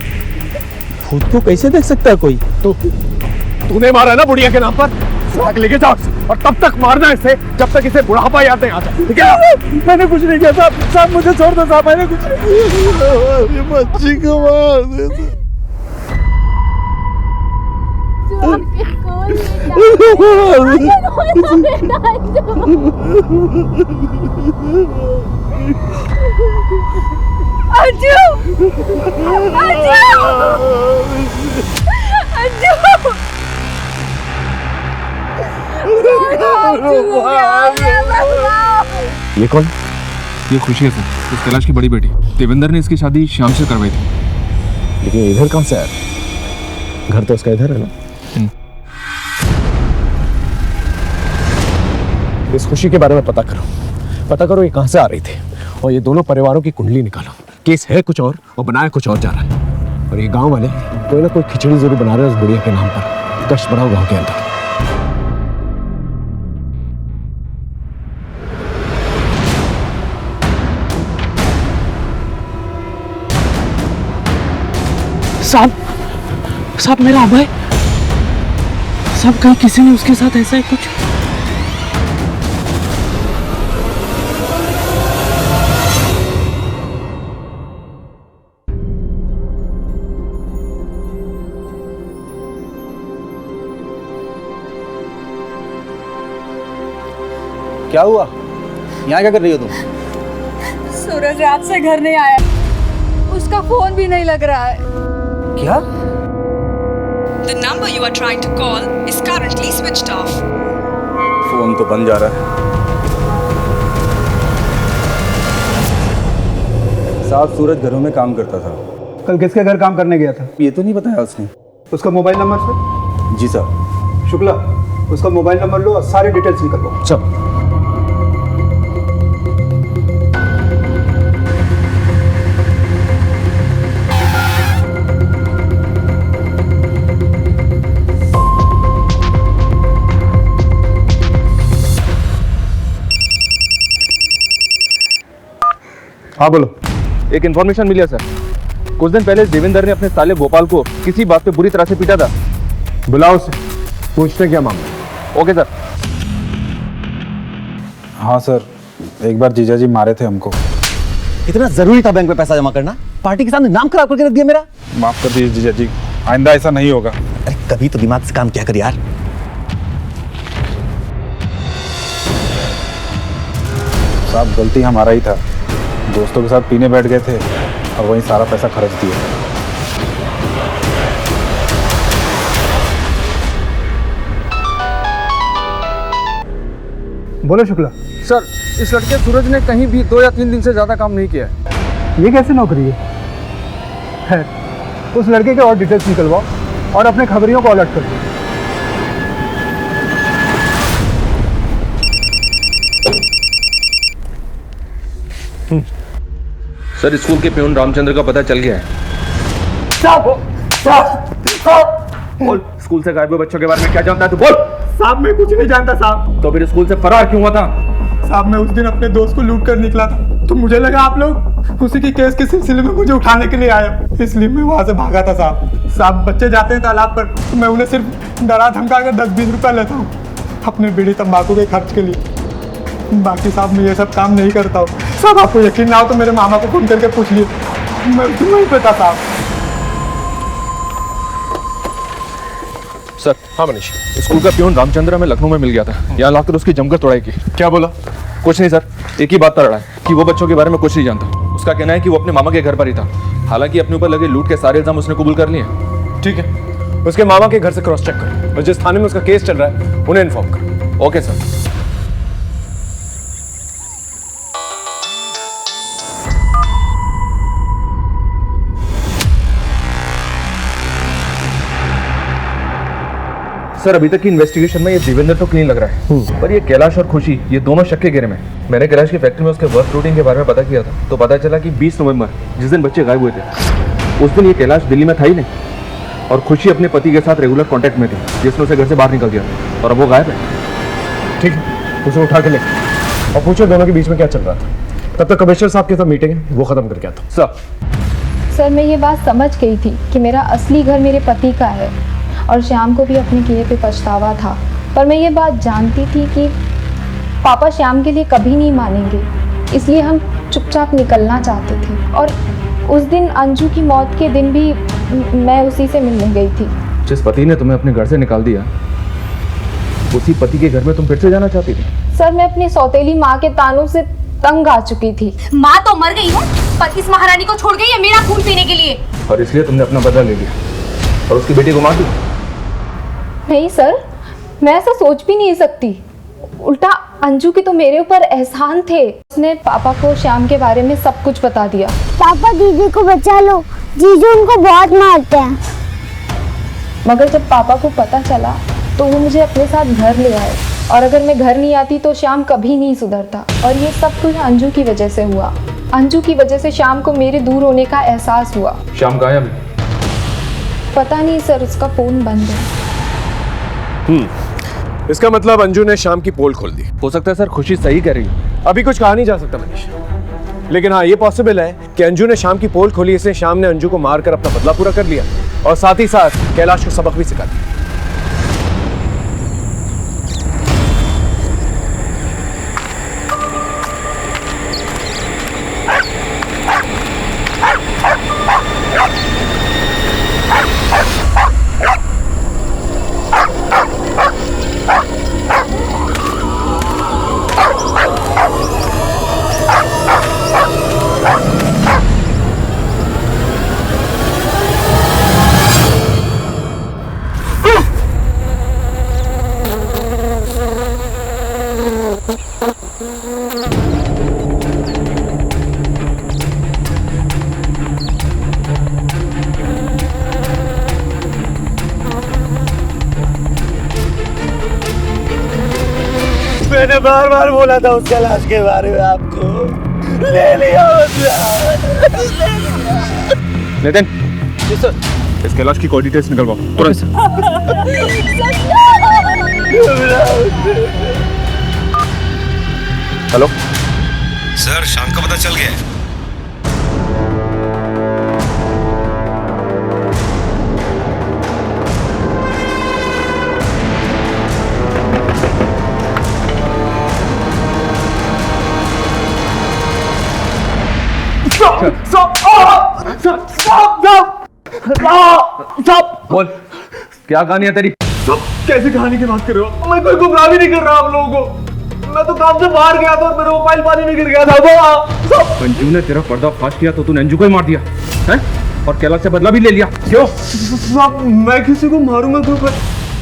खुद को कैसे देख सकता है कोई? तूने मारा ना बुढ़िया के नाम पर, उठा के लेके जाओ और तब तक मारना इसे जब तक इसे बुढ़ापा याद नहीं आता, ठीक है? मैंने कुछ नहीं किया साहब, साहब मुझे छोड़ दो साहब, मैंने कुछ नहीं हमारी बच्ची को मार देते। अंजू, अंजू, ये कौन? ये खुशी है सर, इस कैलाश की बड़ी बेटी। देवेंद्र ने इसकी शादी श्याम से करवाई थी। लेकिन इधर कहाँ से आया? घर तो उसका इधर है ना। इस खुशी के बारे में पता करो ये कहां से आ रही थी और ये दोनों परिवारों की कुंडली निकालो। केस है कुछ और बनाया कुछ और जा रहा है। और ये गांव वाले कोई ना कोई खिचड़ी जरूर बना रहे हैं उस बुढ़िया के नाम पर। कष्ट बढ़ाओ गांव के अंदर। साहब मेरा अभय साहब, कहीं किसी ने उसके साथ ऐसा ही कुछ? क्या हुआ? यहाँ क्या कर रही हो तुम? सूरज रात से घर नहीं आया, उसका फोन भी नहीं लग रहा है। क्या? The number you are trying to call is currently switched off. Phone तो बंद जा रहा है। साहब सूरज घरों में काम करता था। कल किसके घर काम करने गया था? ये तो नहीं बताया उसने। उसका मोबाइल नंबर सर? जी साहब। शुक्ला, उसका मोबाइल नंबर लो और सारी डिटेल्स निकलवाओ। सब हाँ बोलो। एक इन्फॉर्मेशन मिली है सर, कुछ दिन पहले देवेंद्र ने अपने साले गोपाल को किसी बात पे बुरी तरह से पीटा था। बुलाओ उसे, पूछते क्या मामला। Okay sir. हाँ सर, एक बार जीजा जी मारे थे हमको। इतना जरूरी था बैंक में पैसा जमा करना? पार्टी के सामने नाम खराब करके रख दिया मेरा। माफ कर दीजिए जीजा जी, आइंदा ऐसा नहीं होगा। अरे कभी तो दिमाग से काम किया कर यार। साहब गलती हमारा ही था, दोस्तों के साथ पीने बैठ गए थे और वहीं सारा पैसा खर्च दिया। बोलो शुक्ला। सर इस लड़के सूरज ने कहीं भी 2 या 3 दिन से ज्यादा काम नहीं किया है। ये कैसी नौकरी है? खैर, उस लड़के के और डिटेल्स निकलवाओ और अपने खबरियों को अलर्ट कर दो। सर स्कूल के प्यून रामचंद्र का पता चल गया है। बोल, स्कूल से गायब हुए बच्चों के बारे में क्या जानता है तू? बोल। साहब मैं कुछ नहीं जानता साहब। तो फिर स्कूल से फरार क्यों हुआ था? साहब मैं उस दिन अपने दोस्त को लूट कर निकला था, तो मुझे लगा आप लोग उसी की केस के सिलसिले में मुझे उठाने के लिए आए, इसलिए मैं वहां से भागा था साहब। साहब बच्चे जाते हैं तालाब पर, तो मैं उन्हें सिर्फ डरा धमका कर 10-20 रुपया लेता हूँ अपने बीड़ी तंबाकू के खर्च के लिए। बाकी साहब मैं ये सब काम नहीं करता हूँ। साहब आपको यकीन ना हो तो मेरे मामा को फोन करके पूछ लिए, मैं नहीं पता साहब। सर हाँ मनीष, स्कूल का प्यून रामचंद्र में लखनऊ में मिल गया था। यहाँ लाकर उसकी जमकर तोड़ाई की। क्या बोला? कुछ नहीं सर, एक ही बात पर अड़ा है कि वो बच्चों के बारे में कुछ नहीं जानता। उसका कहना है कि वो अपने मामा के घर पर ही था। हालांकि अपने ऊपर लगे लूट के सारे इल्जाम उसने कबूल कर लिए। ठीक है, उसके मामा के घर से क्रॉस चेक करो और जिस थाने में उसका केस चल रहा है उन्हें इन्फॉर्म करो। Okay sir. सर अभी तक की इन्वेस्टिगेशन में ये देवेंद्र तो क्लीन लग रहा है, पर ये कैलाश और खुशी ये दोनों शक के घेरे में। मैंने कैलाश की फैक्ट्री में उसके वर्क रूटीन के बारे में पता किया था, तो पता चला कि 20 नवंबर जिस दिन बच्चे गायब हुए थे उस दिन ये कैलाश दिल्ली में था ही नहीं, और खुशी अपने पति के साथ रेगुलर कांटेक्ट में थी जिसने उसे घर से बाहर निकल दिया था, और अब वो गायब है। ठीक है, उसे उठा के ले और पूछो दोनों के बीच में क्या चल रहा था। तब तक कमिश्नर साहब के साथ मीटिंग है, वो खत्म करके आता हूं। सर मैं ये बात समझ गई थी कि मेरा असली घर मेरे पति का है और श्याम को भी अपने किए पे पछतावा था, पर मैं ये बात जानती थी कि पापा श्याम के लिए कभी नहीं मानेंगे, इसलिए हम चुपचाप निकलना चाहते थे। और उस दिन अंजू की मौत के दिन भी मैं उसी से मिलने गई थी। जिस पति ने तुम्हें अपने घर से निकाल दिया उसी पति के घर में तुम फिर से जाना चाहती थी? सर मैं अपनी सौतेली माँ के तानों से तंग आ चुकी थी। माँ तो मर गई है, पर इस महारानी को छोड़ गई है मेरा खून पीने के लिए, और इसलिए तुमने अपना बदला ले लिया और उसकी बेटी को मार दी। नहीं सर, मैं ऐसा सोच भी नहीं सकती। उल्टा अंजू के तो मेरे ऊपर एहसान थे। उसने पापा को श्याम के बारे में सब कुछ बता दिया। पापा दीदी को बचा लो, जीजू उनको बहुत मारते हैं। मगर जब पापा को पता चला तो वो मुझे अपने साथ घर ले आए, और अगर मैं घर नहीं आती तो श्याम कभी नहीं सुधरता। और ये सब कुछ अंजू की वजह से हुआ। अंजू की वजह से श्याम को मेरे दूर होने का एहसास हुआ। श्याम गायब है? पता नहीं सर, उसका फोन बंद है। इसका मतलब अंजू ने श्याम की पोल खोल दी। हो सकता है सर खुशी सही कह रही है। अभी कुछ कहा नहीं जा सकता मनीष, लेकिन हाँ ये पॉसिबल है कि अंजू ने श्याम की पोल खोली, इसलिए श्याम ने अंजू को मारकर अपना बदला पूरा कर लिया और साथ ही साथ कैलाश को सबक भी सिखा दिया। मैंने बार बार बोला था उस कैलाश के बारे में आपको, ले लिया नितिन, इस कैलाश की कोई डिटेल्स निकलवाओ तुरंत। हेलो सर, शाम का पता चल गया है। बोल, क्या कहानी है तेरी? कैसी कहानी की बात कर रहे हो? मैं कोई गुमराह भी नहीं कर रहा आप लोगों को। मैं तो काम से बाहर गया था और मेरा मोबाइल पानी में गिर गया था। अंजू ने तेरा पर्दाफाश किया तो तूने अंजू को ही मार दिया है, और कैलाश से बदला भी ले लिया। क्यों? साहब मैं किसी को मारूंगा क्यों?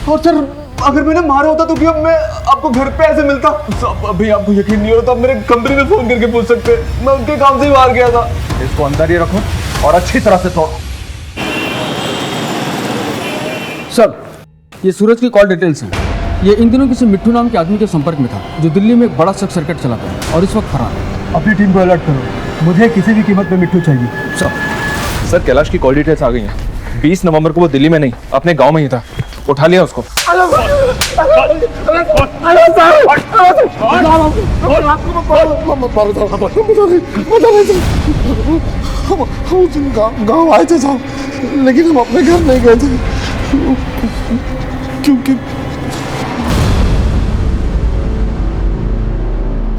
और सर अगर मैंने मारा होता तो क्या मैं आपको घर पे ऐसे मिलता? साहब अभी आपको यकीन नहीं हो तो आप मेरे कंपनी में फोन करके पूछ सकते हैं, मैं उनके काम से ही बाहर गया था। इसको अंदर ही रखो और अच्छी तरह से तोड़। सर ये सूरज की कॉल डिटेल्स हैं। ये इन दिनों किसी मिट्टू नाम के आदमी के संपर्क में था जो दिल्ली में एक बड़ा शक सर्किट चलाता है और इस वक्त फरार है। अपनी टीम को अलर्ट करो, मुझे किसी भी कीमत पे मिट्टू चाहिए। सर कैलाश की कॉल डिटेल्स आ गई हैं। 20 नवंबर को वो दिल्ली में नहीं अपने गांव में ही था, उठा लिया उसको। गाँव आए थे साहब, लेकिन हम अपने घर नहीं गए थे क्योंकि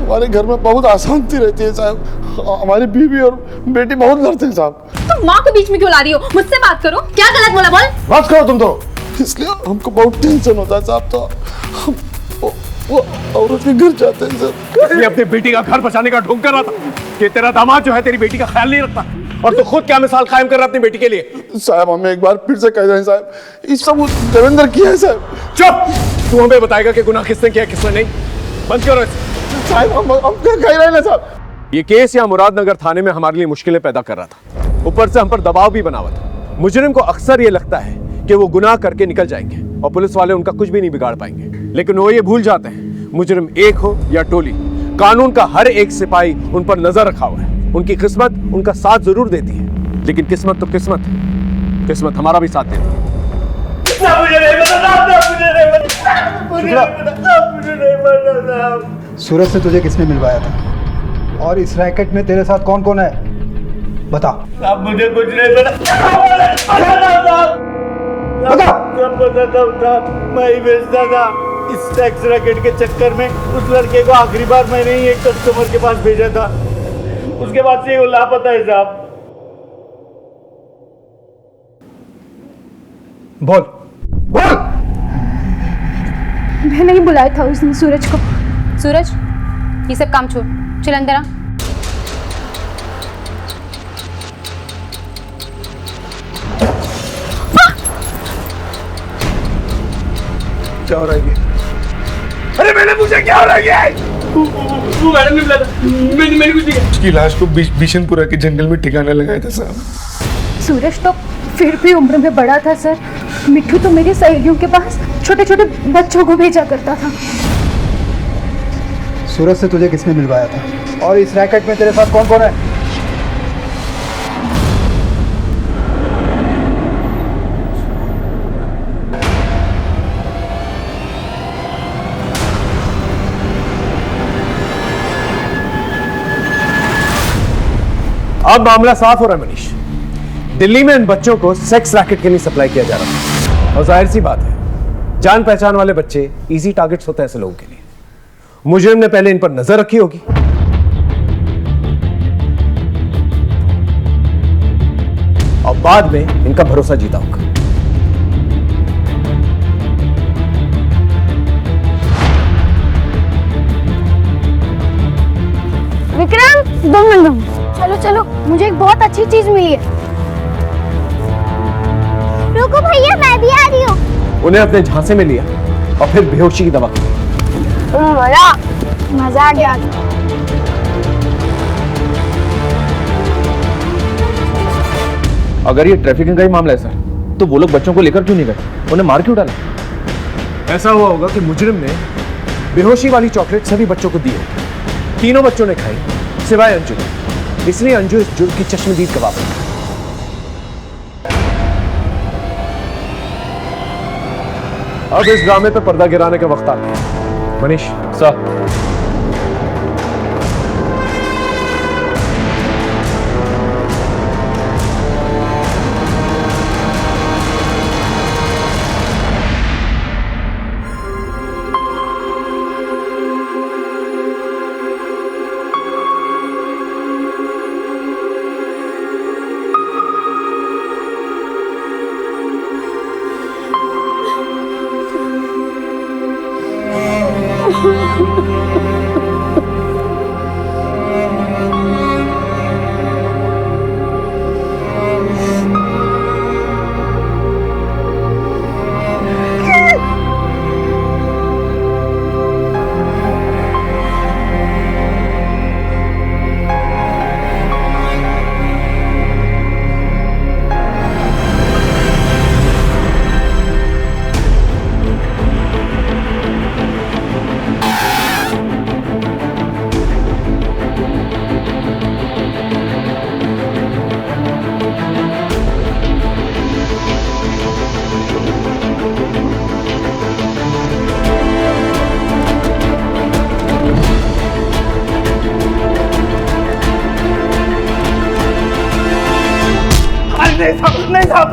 हमारे घर में बहुत अशांति रहती है साहब। हमारी बीवी और बेटी बहुत लड़ते हैं साहब। तुम माँ को बीच में क्यों ला रही हो? मुझसे बात करो। क्या गलत बोला? बोल। बात करो तुम तो। इसलिए हमको बहुत टेंशन होता है साहब। तो हम वो औरत के घर जाते हैं सर। इसलिए अपनी बेटी का घर बचाने का ढोंग कर रहा था कि तेरा दामाद जो है तेरी बेटी का ख्याल नहीं रखता, और तू खुद क्या मिसाल कायम कर रहा अपनी बेटी के लिए। साहब हमें एक बार फिर से कह दें साहब, इस सब देवेंद्र किया है साहब। चुप! तू हमें बताएगा कि गुनाह किसने किया किसने नहीं। बंद करो साहब, हम क्या कह रहे हैं साहब? ये केस यहाँ मुरादनगर थाने में हमारे लिए मुश्किलें पैदा कर रहा था, ऊपर से हम पर दबाव भी बना हुआ था। मुजरिम को अक्सर ये लगता है कि वो गुनाह करके निकल जाएंगे और पुलिस वाले उनका कुछ भी नहीं बिगाड़ पाएंगे, लेकिन वो ये भूल जाते हैं मुजरिम एक हो या टोली, कानून का हर एक सिपाही उन पर नजर रखा हुआ है। उनकी किस्मत उनका साथ जरूर देती है, लेकिन किस्मत तो किस्मत है, किस्मत हमारा भी साथ देती है। सूरज से तुझे किसने मिलवाया था, और इस रैकेट में तेरे साथ कौन कौन है, बता। साहब मुझे कुछ नहीं पता। मैं ही बेचता था। इस टैक्स रैकेट के चक्कर में उस लड़के को आखिरी बार मैंने ही एक कस्टमर के पास भेजा था, उसके बाद से वो लापता है साहब। बोल बोल। मैं नहीं बुलाया था उस दिन सूरज को। सूरज, ये सब काम छोड़, चल अंदर आ। क्या हो रहा है? अरे मैंने पूछा क्या हो रहा है? वो मैडम ने बुलाया था, मैंने कुछ नहीं किया। उसकी लाश को बिशनपुरा के जंगल में ठिकाना लगाया था साहब। सूरज तो फिर भी उम्र में बड़ा था सर। मिट्ठू तो मेरी सहेलियों के पास छोटे छोटे बच्चों को भेजा करता था। सूरज से तुझे किसने मिलवाया था, और इस रैकेट में तेरे साथ कौन कौन है? अब मामला साफ हो रहा है मनीष। दिल्ली में इन बच्चों को सेक्स रैकेट के लिए सप्लाई किया जा रहा है, और जाहिर सी बात है जान पहचान वाले बच्चे इजी टारगेट्स होते हैं ऐसे लोगों के लिए। मुजरिम ने पहले इन पर नजर रखी होगी, और बाद में इनका भरोसा जीता होगा। विक्रम 2 मिनट, चलो चलो, मुझे एक बहुत अच्छी चीज मिली है। रुको भैया, मैं भी आ रही हूँ। उन्हें अपने झांसे में लिया और फिर बेहोशी की दवा की। मजा आ गया। अगर ये ट्रैफिकिंग का ही मामला है सर, तो वो लोग बच्चों को लेकर क्यों नहीं गए, उन्हें मार क्यों डाला? ऐसा हुआ होगा कि मुजरिम ने बेहोशी वाली चॉकलेट सभी बच्चों को दी है। तीनों बच्चों ने खाई सिवाय अंजू, इसलिए अंजू इस जुर्म की चश्मदीद गवाह बनी। अब इस ड्रामे पे पर्दा गिराने का वक्त आ गया। मनीष सर, नहीं साहब,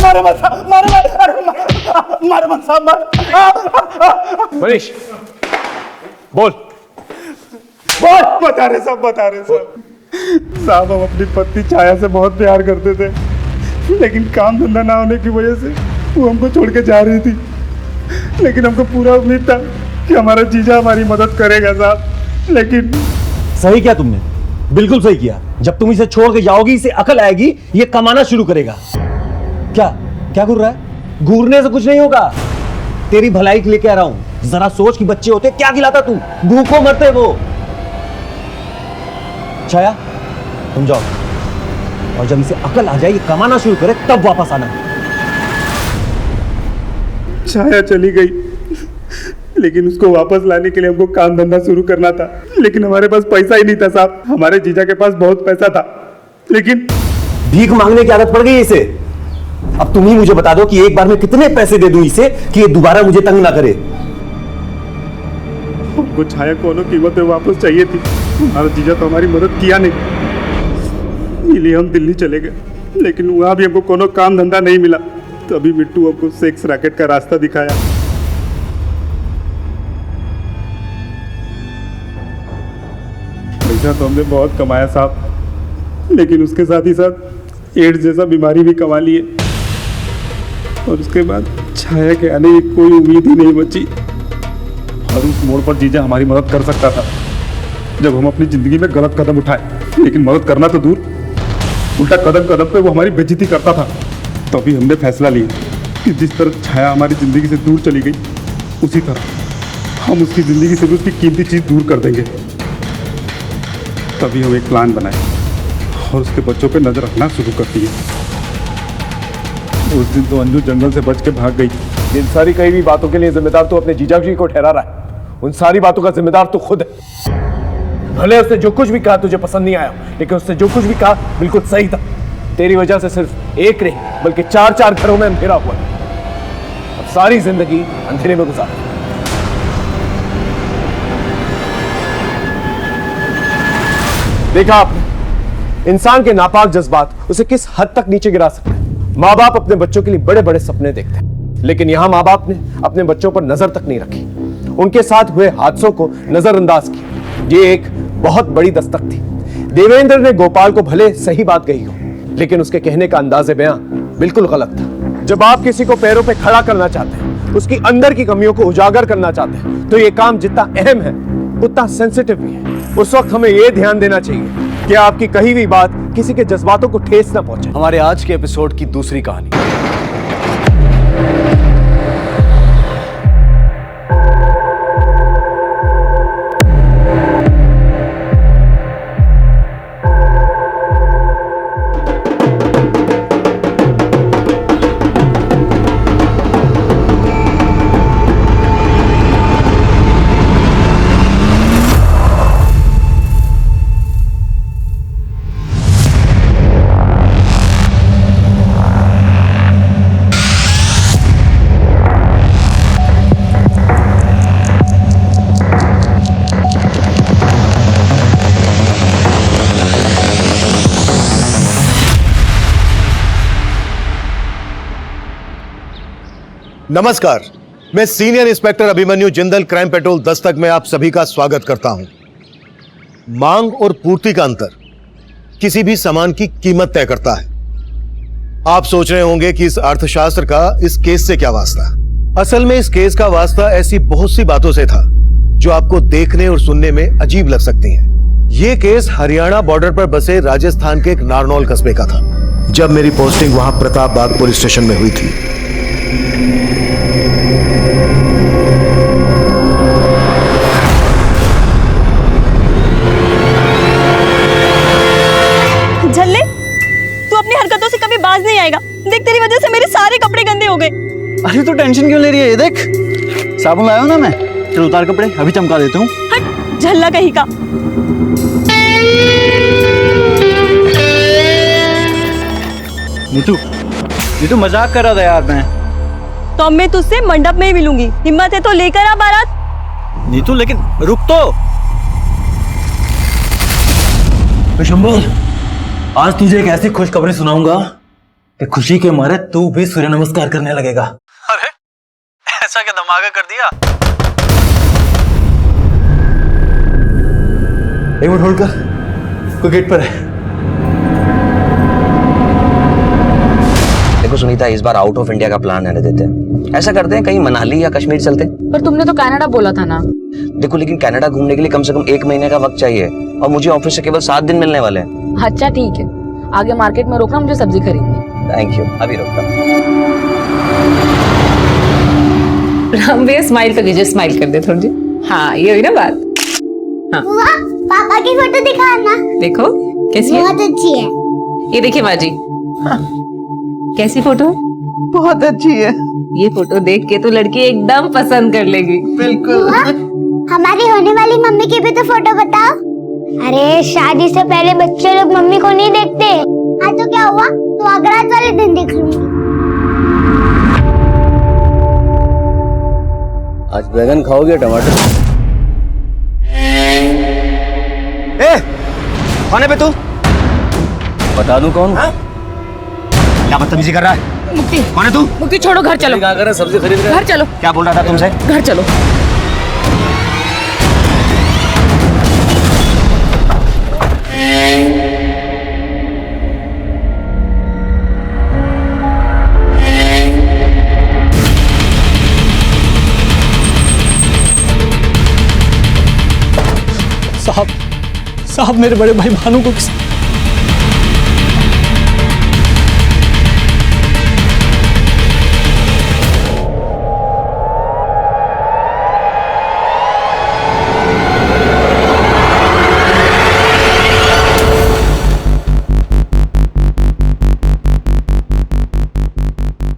मारे मत साहब, मारे मत साहब, मनीष बोल। बता रहे साहब। साहब हम अपनी पत्नी छाया से बहुत प्यार करते थे, लेकिन काम धंधा ना होने की वजह से वो हमको छोड़ के जा रही थी, लेकिन हमको पूरा उम्मीद था कि हमारा जीजा हमारी मदद करेगा साहब, लेकिन सही किया तुमने, बिल्कुल सही किया। जब तुम इसे छोड़ के जाओगी इसे अकल आएगी, ये कमाना शुरू करेगा। क्या क्या घूर रहा है? घूरने से कुछ नहीं होगा, तेरी भलाई के लिए कह रहा हूं। जरा सोच कि बच्चे होते क्या खिलाता तू, भूखों मरते वो। छाया तुम जाओ, और जब इसे अकल आ जाए, ये कमाना शुरू करे, तब वापस आना। छाया चली गई, लेकिन उसको वापस लाने के लिए हमको काम धंधा शुरू करना था, लेकिन हमारे पास पैसा ही नहीं था साहब। हमारे जीजा के पास बहुत पैसा था, लेकिन भीख मांगने की आदत पड़ गई इसे। अब तुम ही मुझे बता दो कि एक बार में कितने पैसे दे दूं इसे कि ये दोबारा मुझे तंग ना करे। हमको छाया को कोनो कीमत पे वापस चाहिए थी। हमारा जीजा तो हमारी मदद किया नहीं, इसलिए हम दिल्ली चले गए, लेकिन वहां भी हमको कोनो काम धंधा नहीं मिला। तभी मिट्टू हमको सेक्स रैकेट का रास्ता दिखाया। पैसा तो हमने बहुत कमाया साहब, लेकिन उसके साथ ही साथ एड्स जैसा बीमारी भी कमा लिए, और उसके बाद छाया के आने की कोई उम्मीद ही नहीं बची। और उस मोड़ पर जीजा हमारी मदद कर सकता था, जब हम अपनी जिंदगी में गलत कदम उठाए। लेकिन मदद करना तो दूर, उल्टा कदम कदम पे वो हमारी बेइज्जती करता था। तभी हमने फैसला लिया कि जिस तरह छाया हमारी जिंदगी से दूर चली गई, उसी तरह हम उसकी जिंदगी से भी उसकी कीमती चीज दूर कर देंगे। तभी हम एक प्लान बनाए और उसके बच्चों पे नजर रखना शुरू कर दिए। उस दिन तो अंजू जंगल से बच के भाग गई। इन सारी कई भी बातों के लिए जिम्मेदार तो अपने जीजा जी को ठहरा रहा है। उन सारी बातों का जिम्मेदार तो खुद है। भले उसने जो कुछ भी कहा तुझे पसंद नहीं आया, लेकिन उसने जो कुछ भी कहा बिल्कुल सही था। तेरी वजह से सिर्फ एक नहीं बल्कि 4-4 घरों में अंधेरा हुआ। अब सारी जिंदगी अंधेरे में गुजार। देखा आपने, इंसान के नापाक जज्बात उसे किस हद तक नीचे गिरा सकते हैं। माँ बाप अपने बच्चों के लिए बड़े बड़े सपने देखते हैं, लेकिन यहां माँ बाप ने अपने बच्चों पर नजर तक नहीं रखी, उनके साथ हुए हादसों को नजरअंदाज किया। ये एक बहुत बड़ी दस्तक थी। देवेंद्र ने गोपाल को भले सही बात कही हो, लेकिन उसके कहने का अंदाज़े बयां बिल्कुल गलत था। जब आप किसी को पैरों पे खड़ा करना चाहते हैं, उसकी अंदर की कमियों को उजागर करना चाहते हैं, तो ये काम जितना अहम है उतना सेंसिटिव भी है। उस वक्त हमें यह ध्यान देना चाहिए कि आपकी कही हुई बात किसी के जज्बातों को ठेस ना पहुंचे। हमारे आज के एपिसोड की दूसरी कहानी। नमस्कार, मैं senior inspector Abhimanyu Jindal crime petrol Dastak में आप सभी का स्वागत करता हूं। मांग और पूर्ति का अंतर किसी भी सामान की कीमत तय करता है। आप सोच रहे होंगे कि इस अर्थशास्त्र का इस केस से क्या वास्ता। असल में इस केस का वास्ता ऐसी बहुत सी बातों से था जो आपको देखने और सुनने में अजीब लग सकती हैं। यह केस हरियाणा बॉर्डर पर बसे राजस्थान के एक नारनौल कस्बे का था, जब मेरी पोस्टिंग वहां प्रताप बाग पुलिस स्टेशन में हुई थी। झल्ले, तू अपनी हरकतों से कभी बाज नहीं आएगा। देख, तेरी वजह से मेरे सारे कपड़े गंदे हो गए। अरे तू टेंशन क्यों ले रही है? ये देख, साबुन लाया हूं ना मैं। चल उतार कपड़े, अभी चमका देता हूँ। हट, झल्ला कहीं का। नीतू मजाक कर रहा था यार मैं। तो अब मैं तुझसे मंडप में ही मिलूंगी। हिम्मत है तो लेकर आ बारात। नीतू लेकिन रुक तो। शंभू, आज तुझे एक ऐसी खुशखबरी सुनाऊंगा कि खुशी के मारे तू भी सूर्य नमस्कार करने लगेगा। अरे ऐसा क्या धमाका कर दिया? एक मिनट होल्ड कर, कोई गेट पर है। देखो सुनीता, इस बार आउट ऑफ इंडिया का प्लान रहने देते हैं। ऐसा करते हैं कहीं मनाली या कश्मीर चलते हैं। पर तुमने तो कनाडा बोला था ना। देखो लेकिन कनाडा घूमने के लिए कम से कम 1 महीने का वक्त चाहिए और मुझे ऑफिस से केवल 7 दिन मिलने वाले हैं। अच्छा ठीक है, आगे मार्केट में रोकना, मुझे सब्जी खरीदनी। थैंक यू, अभी रोकता हूं। राम भैया स्माइल कर दीजिए, स्माइल कर दे थोड़ी। हाँ ये हुई ना बात। हाँ पापा की फोटो दिखाना। देखो कैसी है? बहुत अच्छी है। ये देखिए माँ जी। हाँ। कैसी फोटो? बहुत अच्छी है। ये फोटो देख के तो लड़की एकदम पसंद कर लेगी। बिल्कुल। हमारी होने वाली मम्मी की भी तो फोटो बताओ। अरे शादी से पहले बच्चे लोग मम्मी को नहीं देखते। आज तो क्या हुआ, तो अगरात वाले दिन देख लूंगी। आज बैगन खाओगे टमाटर? ए, कौन है बे तू? बता दूं कौन? क्या बदतमीजी कर रहा है? मुक्ति। कौन है तू? मुक्ति छोड़ो, घर चलो। क्या कर रहे, सब्जी खरीद रहे? घर चलो। क्या बोल रहा था तुमसे? घर चलो। साहब मेरे बड़े भाई भानु को किस...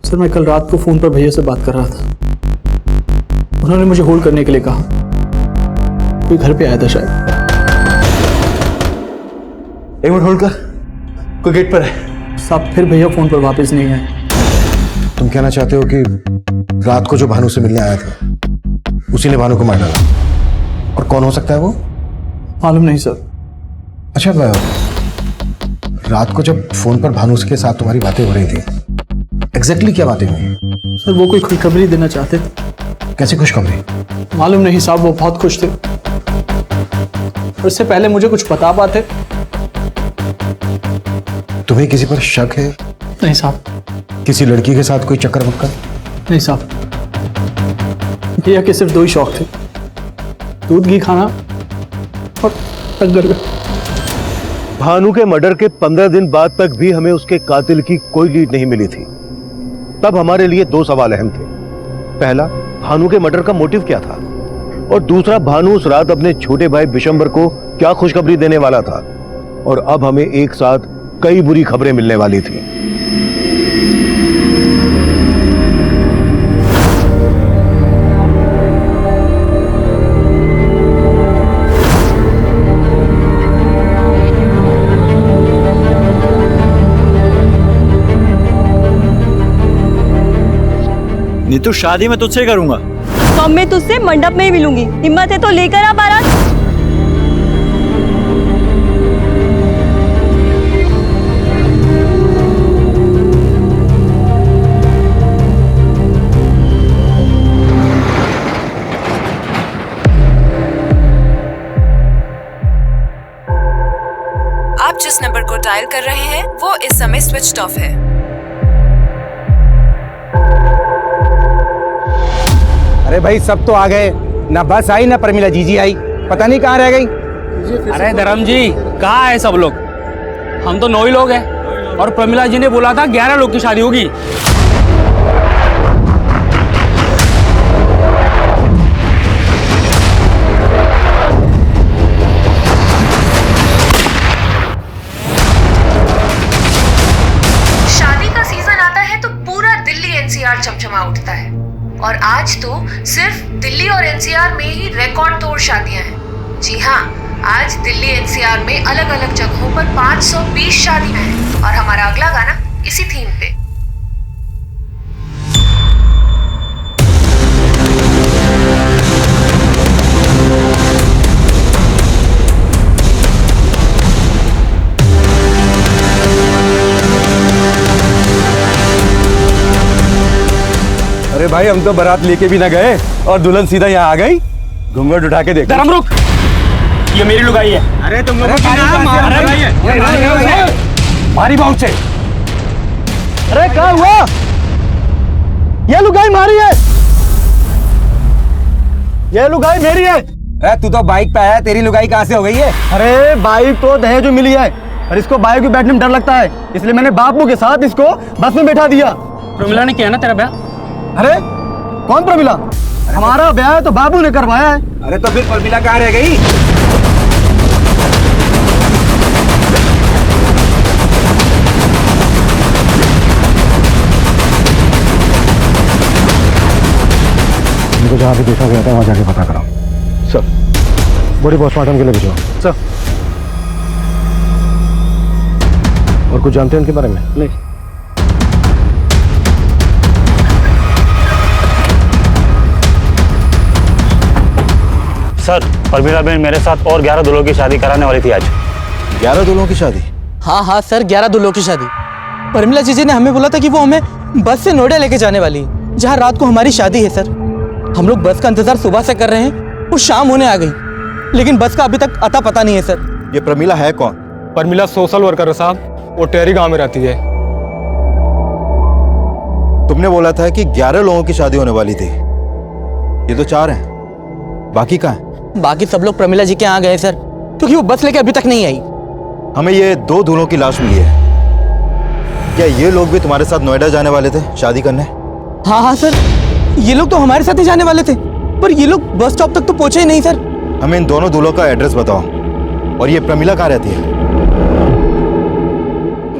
सर मैं कल रात को फोन पर भैया से बात कर रहा था। उन्होंने मुझे होल्ड करने के लिए कहा। कोई घर पे आया था शायद। एक मिनट होल्ड कर, कोई गेट पर है। साहब फिर भैया फोन पर वापस नहीं आए। तुम कहना चाहते हो कि रात को जो भानु से मिलने आया था उसी ने भानु को मार डाला? और कौन हो सकता है वो? मालूम नहीं सर। अच्छा, रात को जब फोन पर भानु के साथ तुम्हारी बातें हो रही थी, एग्जैक्टली क्या बातें हुई? सर वो कोई खुशखबरी देना चाहते थे। कैसी खुशखबरी? मालूम नहीं साहब, वो बहुत खुश थे। उससे पहले मुझे कुछ बता पाते। तुम्हें किसी पर शक है? नहीं साहब। किसी लड़की के साथ कोई चक्कर वक्कर? नहीं साहब। भैया के सिर्फ 2 ही शौक थे, दूध घी खाना और टक्कर। भानु के मर्डर के 15 दिन बाद तक भी हमें उसके कातिल की कोई लीड नहीं मिली थी। तब हमारे लिए 2 सवाल अहम थे। पहला, भानु के मर्डर का मोटिव क्या था, और दूसरा, भानु उस रात अपने छोटे भाई बिशंबर को क्या खुशखबरी देने वाला था। और अब हमें एक साथ कई बुरी खबरें मिलने वाली थी। नीतू शादी मैं तुझसे करूंगा। तो अब मैं तुझसे मंडप में ही मिलूंगी। हिम्मत है तो लेकर आ बारात। आप जिस नंबर को डायल कर रहे हैं वो इस समय स्विच्ड ऑफ है। अरे भाई सब तो आ गए, ना बस आई ना प्रमिला जीजी आई, पता नहीं कहाँ रह गई। अरे धर्म जी कहाँ है सब लोग? हम तो 9 ही लोग हैं और प्रमिला जी ने बोला था 11 लोग की शादी होगी। शादी का सीजन आता है तो पूरा दिल्ली एनसीआर चमचमा उठता है और आज तो सिर्फ दिल्ली और एनसीआर में ही रिकॉर्ड तोड़ शादियां हैं। जी हाँ, आज दिल्ली एनसीआर में अलग अलग जगहों पर 520 शादियां हैं और हमारा अगला गाना इसी थीम पे। अरे भाई हम तो बारात लेके भी ना गए और दुल्हन सीधा यहाँ आ गई। घूंघट उठा के देखो। धर्म रुक, ये मेरी लुगाई है। अरे तुम भारी बात से। अरे क्या हुआ? ये लुगाई मारी है, ये लुगाई मेरी है। अरे तू तो बाइक पे आया, तेरी लुगाई कहाँ से हो गई है? अरे बाइक तो दहेज में मिली है और इसको बाइक में बैठने में डर लगता है, इसलिए मैंने बापू के साथ इसको बस में बैठा दिया। प्रमिला ने किया ना तेरा ब्याह? अरे कौन प्रमिला? हमारा ब्याह तो बाबू ने करवाया है। अरे तो फिर प्रमिला कहाँ रह गई? इनको जहाँ पे देखा गया था वहाँ जाके पता कराओ। सर बॉडी पोस्टमार्टम के लिए भिजवाओ। सर और कुछ जानते हैं इनके बारे में? नहीं। सर परमीला बहन मेरे साथ और 11 दूल्हों की शादी कराने वाली थी आज। 11 दूल्हों की शादी? हाँ सर, 11 दूल्हों की शादी। परमिला जीजी ने हमें बोला था कि वो हमें बस से नोएडा लेके जाने वाली है, जहाँ रात को हमारी शादी है सर। हम लोग बस का इंतजार सुबह से कर रहे हैं, वो शाम होने आ गई, लेकिन बस का अभी तक अता पता नहीं है सर। ये प्रमिला है कौन? परमिला सोशल वर्कर है साहब, वो टेहरी गांव में रहती है। तुमने बोला था कि 11 लोगों की शादी होने वाली थी, ये तो 4 हैं, बाकी कहाँ हैं? बाकी सब लोग प्रमिला जी के यहाँ गए सर, क्योंकि वो बस लेके अभी तक नहीं आई। हमें ये 2 दूल्हों की लाश मिली है। क्या ये लोग भी तुम्हारे साथ नोएडा जाने वाले थे शादी करने? हाँ सर, ये लोग तो हमारे साथ ही जाने वाले थे, पर ये लोग बस स्टॉप तक तो पहुंचे ही नहीं सर। हमें इन दोनों दूल्हों का एड्रेस बताओ। और ये प्रमिला कहाँ रहती है?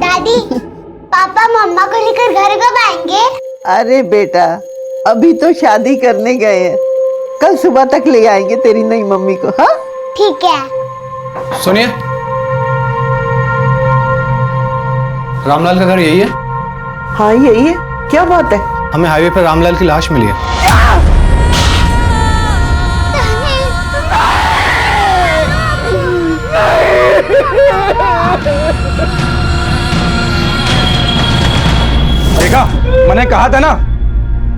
दादी पापा मम्मा को लेकर घर कब आएंगे? अरे बेटा अभी तो शादी करने गए हैं, कल सुबह तक ले आएंगे तेरी नई मम्मी को। हाँ ठीक है। सुनिए, रामलाल का घर यही है? हाँ यही है। क्या बात है? हमें हाईवे पर रामलाल की लाश मिली है। देखा, मैंने कहा था ना,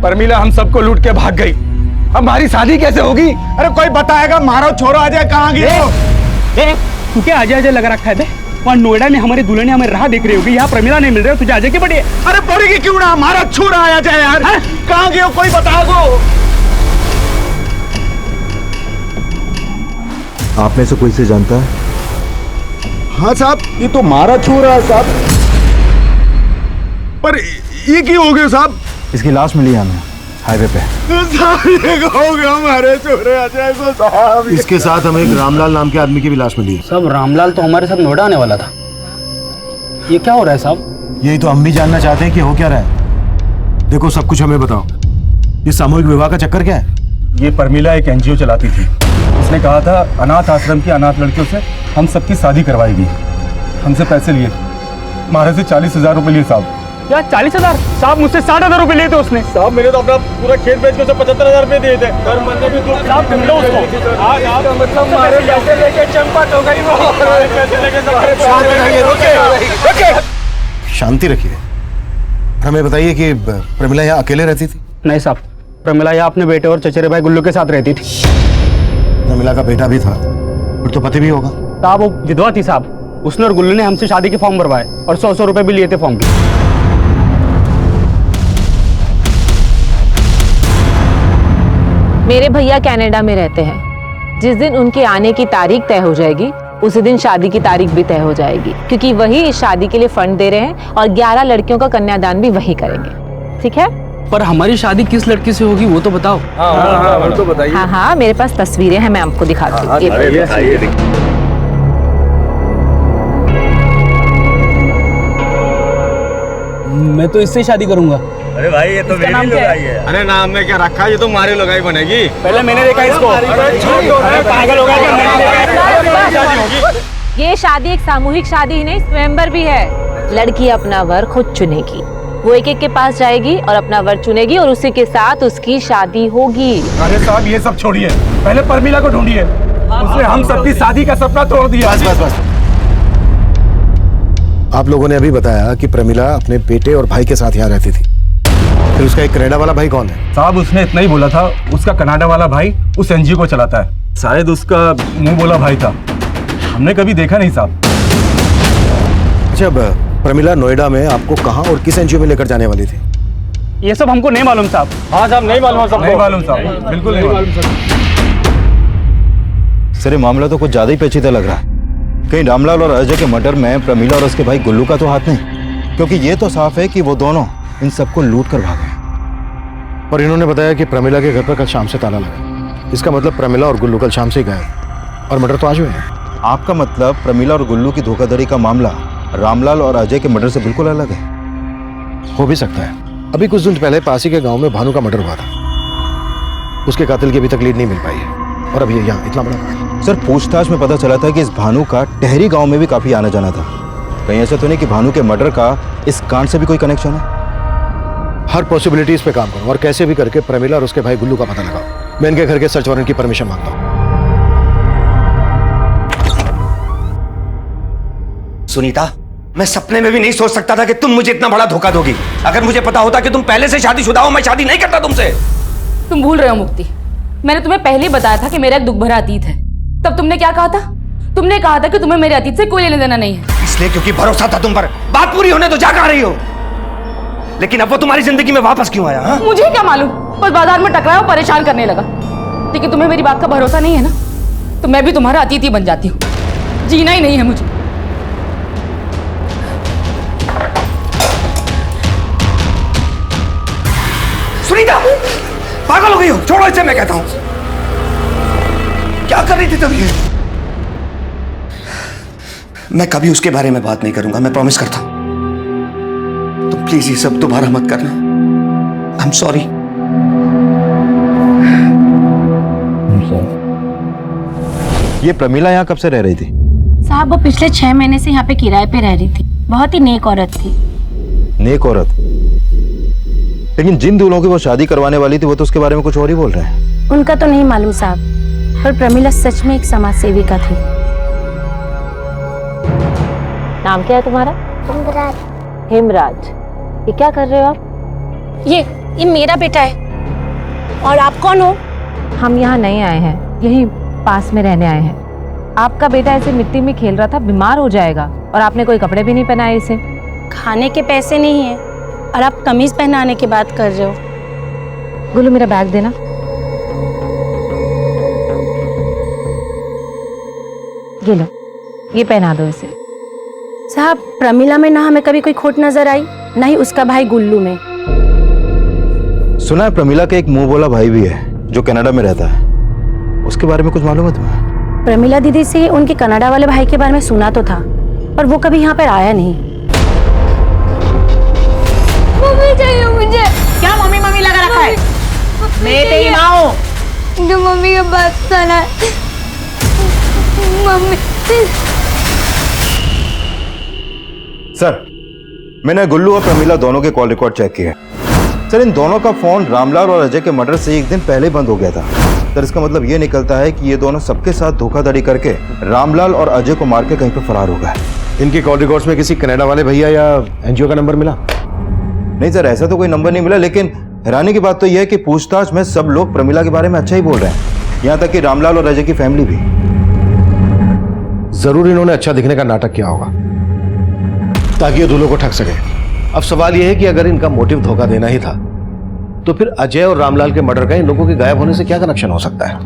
परमिला हम सबको लूट के भाग गई। अब हमारी शादी कैसे होगी? अरे कोई बताएगा? मारो छोरो आ जाए, कहाँ गए? तू क्या आजा आजा लगा रखा है बे? वहाँ नोएडा में हमारी दुल्हन हमें राह देख रही होगी, यहाँ प्रमिला नहीं मिल रही, तुझे आजा की पड़ी है। अरे पड़ेगी क्यों ना, हमारा छोरा आया जाए यार। कहाँ गए हो, कोई बता दो। आप में से कोई से जानता है? हाँ साहब, ये तो हमारा छोरा है साहब। पर ये क्यों हो गया साहब? इसकी लाश मिली है हमें हाईवे पे। हमारे छोरे आ जाए साहब। इसके साथ हमें एक रामलाल नाम के आदमी की भी लाश मिली है। साहब रामलाल तो हमारे साथ नोएडा आने वाला था, ये क्या हो रहा है साहब? यही तो हम भी जानना चाहते हैं कि हो क्या रहा है। देखो सब कुछ हमें बताओ, ये सामूहिक विवाह का चक्कर क्या है? ये परमिला एक एनजीओ चलाती थी, उसने कहा था अनाथ आश्रम की अनाथ लड़कियों से हम सबकी शादी करवाएगी। हमसे पैसे लिए, हमारे से 40,000 रुपए लिए साहब। क्या 40,000? साहब मुझसे 60,000 रुपए लिए थे उसने। साहब मैंने तो अपना पूरा खेत बेच के उसे 75,000 रुपए दिए थे। सर मैंने भी तो साहब ढूंढो उसको। आज आप मतलब हमारे पैसे लेके चंपट हो गई वो। पैसे लेके शांति रखिए। हमें बताइए कि प्रमिला यहाँ अकेले रहती थी? नहीं साहब, प्रमिला यहाँ अपने बेटे और चचेरे भाई गुल्लू के साथ रहती थी। प्रमिला का बेटा भी था, फिर तो पति भी होगा। साहब वो विधवा थी साहब, उसने और गुल्लू ने हमसे शादी के फॉर्म भरवाए और 100 रुपए भी लिए थे फॉर्म के। मेरे भैया कनाडा में रहते हैं, जिस दिन उनके आने की तारीख तय हो जाएगी उसी दिन शादी की तारीख भी तय हो जाएगी, क्योंकि वही इस शादी के लिए फंड दे रहे हैं और 11 लड़कियों का कन्यादान भी वही करेंगे। ठीक है? पर हमारी शादी किस लड़की से होगी वो तो बताओ। वो तो बताइए। हाँ मेरे पास तस्वीरें हैं, मैं आपको दिखाती हूँ। मैं तो इससे शादी करूंगा। अरे भाई ये तो मेरी लुगाई है। अरे नाम में क्या रखा है, ये तो हमारी लुगाई बनेगी। पहले मैंने देखा इसको। पागल हो गया। ये शादी एक सामूहिक शादी ही नहीं, स्वयंवर भी है। लड़की अपना वर खुद चुनेगी, वो एक एक के पास जाएगी और अपना वर चुनेगी और उसी के साथ उसकी शादी होगी। अरे साहब ये सब छोड़िए, पहले परमिला को ढूंढिए, उसने हम सबकी शादी का सपना तोड़ दिया। बस। आप लोगों ने अभी बताया कि प्रमिला अपने बेटे और भाई के साथ यहाँ रहती थी, फिर उसका एक कनाडा वाला भाई कौन है? साहब उसने इतना ही बोला था, उसका कनाडा वाला भाई उस एनजीओ को चलाता है, शायद उसका मुंह बोला भाई था, हमने कभी देखा नहीं साहब। जब प्रमिला नोएडा में आपको कहां और किस एनजीओ में लेकर जाने वाली थी? ये सब हमको नहीं मालूम साहब। हाँ साहब, नहीं मालूम साहब, नहीं मालूम साहब, बिल्कुल नहीं मालूम सर। ये मामला तो कुछ ज्यादा ही पेचीदा लग रहा है। कहीं रामलाल और अजय के मर्डर में प्रमिला और उसके भाई गुल्लू का तो हाथ नहीं, क्योंकि ये तो साफ है कि वो दोनों इन सबको लूट कर भागे। और इन्होंने बताया कि प्रमिला के घर पर कल शाम से ताला लगा। इसका मतलब प्रमिला और गुल्लू कल शाम से ही गए और मर्डर तो आज हुए हैं। आपका मतलब प्रमिला और गुल्लू की धोखाधड़ी का मामला रामलाल और अजय के मर्डर से बिल्कुल अलग है? हो भी सकता है। अभी कुछ दिन पहले पासी के गांव में भानु का मर्डर हुआ था। उसके कातिल की अभी तक लीड नहीं मिल पाई है और अभी यहाँ इतना बड़ा। सर, पूछताछ में पता चला था कि इस भानु का टहरी गांव में भी काफी आना जाना था। कहीं ऐसा तो नहीं कि भानु के मर्डर का इस कांड से भी कोई कनेक्शन है? हर पॉसिबिलिटीज पे काम करो और कैसे भी करके प्रमिला और उसके भाई गुल्लू का पता लगाओ। मैं इनके घर के सर्च वारंट की परमिशन मांगता हूँ। सुनीता, मैं सपने में भी नहीं सोच सकता था कि तुम मुझे इतना बड़ा धोखा दोगी। अगर मुझे पता होता कि तुम पहले से शादीशुदा हो, मैं शादी नहीं करता तुमसे। तुम भूल रहे हो मुक्ति, मैंने तुम्हें पहले ही बताया था कि मेरा एक दुख भरा अतीत है। तब तुमने क्या कहा था? तुमने कहा था कि तुम्हें मेरे अतीत से कोई लेना देना नहीं है। इसलिए क्योंकि भरोसा था तुम पर। बात पूरी होने तो जा कहां रही हो? लेकिन अब वो तुम्हारी जिंदगी में वापस क्यों आया? हा? मुझे क्या मालूम, बस बाजार में टकराया और परेशान करने लगा। लेकिन तुम्हें मेरी बात का भरोसा नहीं है ना, तो मैं भी तुम्हारा अतीत ही बन जाती हूँ। जीना ही नहीं है मुझे। सुनीता, पागल हो गई हो? छोड़ो इसे, मैं कहता हूं। क्या कर रही थी तुम ये? मैं कभी उसके बारे में बात नहीं करूंगा, मैं प्रॉमिस करता हूं। तुम प्लीज ये सब दोबारा मत करना। I am sorry. ये प्रमिला यहाँ कब से रह रही थी? साहब, वो पिछले 6 महीने से यहाँ पे किराए पे रह रही थी। बहुत ही नेक औरत थी। नेक औरत? लेकिन जिन दूल्हों की वो शादी करवाने वाली थी वो तो उसके बारे में कुछ और ही बोल रहे हैं। उनका तो नहीं मालूम साहब, पर प्रमिला सच में एक समाज सेविका थी। नाम क्या है तुम्हारा? हिमराज। हेमराज। ये क्या कर रहे हो आप? ये मेरा बेटा है। और आप कौन हो? हम यहाँ नहीं आए हैं, यही पास में रहने आए हैं। आपका बेटा ऐसे मिट्टी में खेल रहा था, बीमार हो जाएगा, और आपने कोई कपड़े भी नहीं पहनाए इसे। खाने के पैसे नहीं है और आप कमीज पहनाने की बात कर रहे हो। गुल्लू, मेरा बैग देना। ये लो, ये पहना दो इसे। साहब, प्रमिला में ना हमें कभी कोई खोट नजर आई, ना ही उसका भाई गुल्लू में। सुना है प्रमिला के एक मुंह बोला भाई भी है जो कनाडा में रहता है। उसके बारे में कुछ मालूम है तुम्हें? प्रमिला दीदी से उनके कनाडा वाले भाई के बारे में सुना तो था, पर वो कभी यहाँ पर आया नहीं। मम्मी चाहिए मुझे। क्या मम्मी मम्मी लगा रखा है? मैं तेरी माँ हूँ। जो मम्मी के बात सुना। मम्मी। सर, मैंने गुल्लू और प्रमिला दोनों के कॉल रिकॉर्ड चेक किए। सर, इन दोनों का फोन रामलाल और अजय के मर्डर से एक दिन पहले बंद हो गया था। सर, इसका मतलब ये निकलता है कि ये दोनों सबके साथ धोखाधड़ी करके रामलाल और अजय को मार के कहीं पर फरार हो गए। इनकी कॉल रिकॉर्ड्स में किसी कनाडा वाले भैया या एनजीओ का नंबर मिला? नहीं सर, ऐसा तो कोई नंबर नहीं मिला, लेकिन हैरानी की बात तो यह है कि पूछताछ में सब लोग प्रमिला के बारे में अच्छा ही बोल रहे हैं, यहाँ तक कि रामलाल और अजय की फैमिली भी। जरूर इन्होंने अच्छा दिखने का नाटक किया होगा ताकि ये दूल्हों को ठग सके। अब सवाल यह है कि अगर इनका मोटिव धोखा देना ही था तो फिर अजय और रामलाल के मर्डर का इन लोगों के गायब होने से क्या कनेक्शन हो सकता है?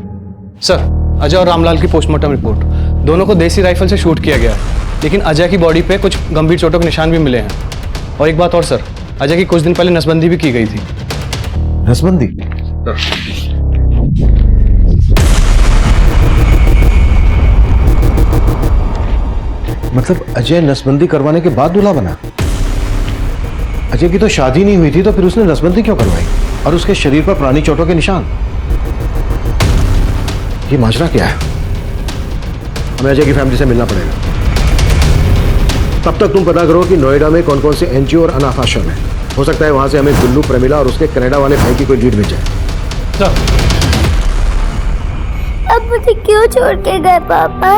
सर, अजय और रामलाल की पोस्टमार्टम रिपोर्ट, दोनों को देसी राइफल से शूट किया गया, लेकिन अजय की बॉडी पे कुछ गंभीर चोटों के निशान भी मिले हैं। और एक बात और सर, अजय की कुछ दिन पहले नसबंदी भी की गई थी। नसबंदी? मतलब अजय नसबंदी करवाने के बाद दूल्हा बना? अजय की तो शादी नहीं हुई थी, तो फिर उसने नसबंदी क्यों करवाई? और उसके शरीर पर पुरानी चोटों के निशान? ये माजरा क्या है? हमें अजय की फैमिली से मिलना पड़ेगा। तब तक तुम पता करो कि नोएडा में कौन कौन से एनजीओ और अनाथ आश्रम है। हो सकता है वहां से हमें गुल्लू, प्रमिला और उसके कनाडा वाले भाई की कोई लीड मिल जाए। अब मुझे क्यों छोड़ के गए पापा?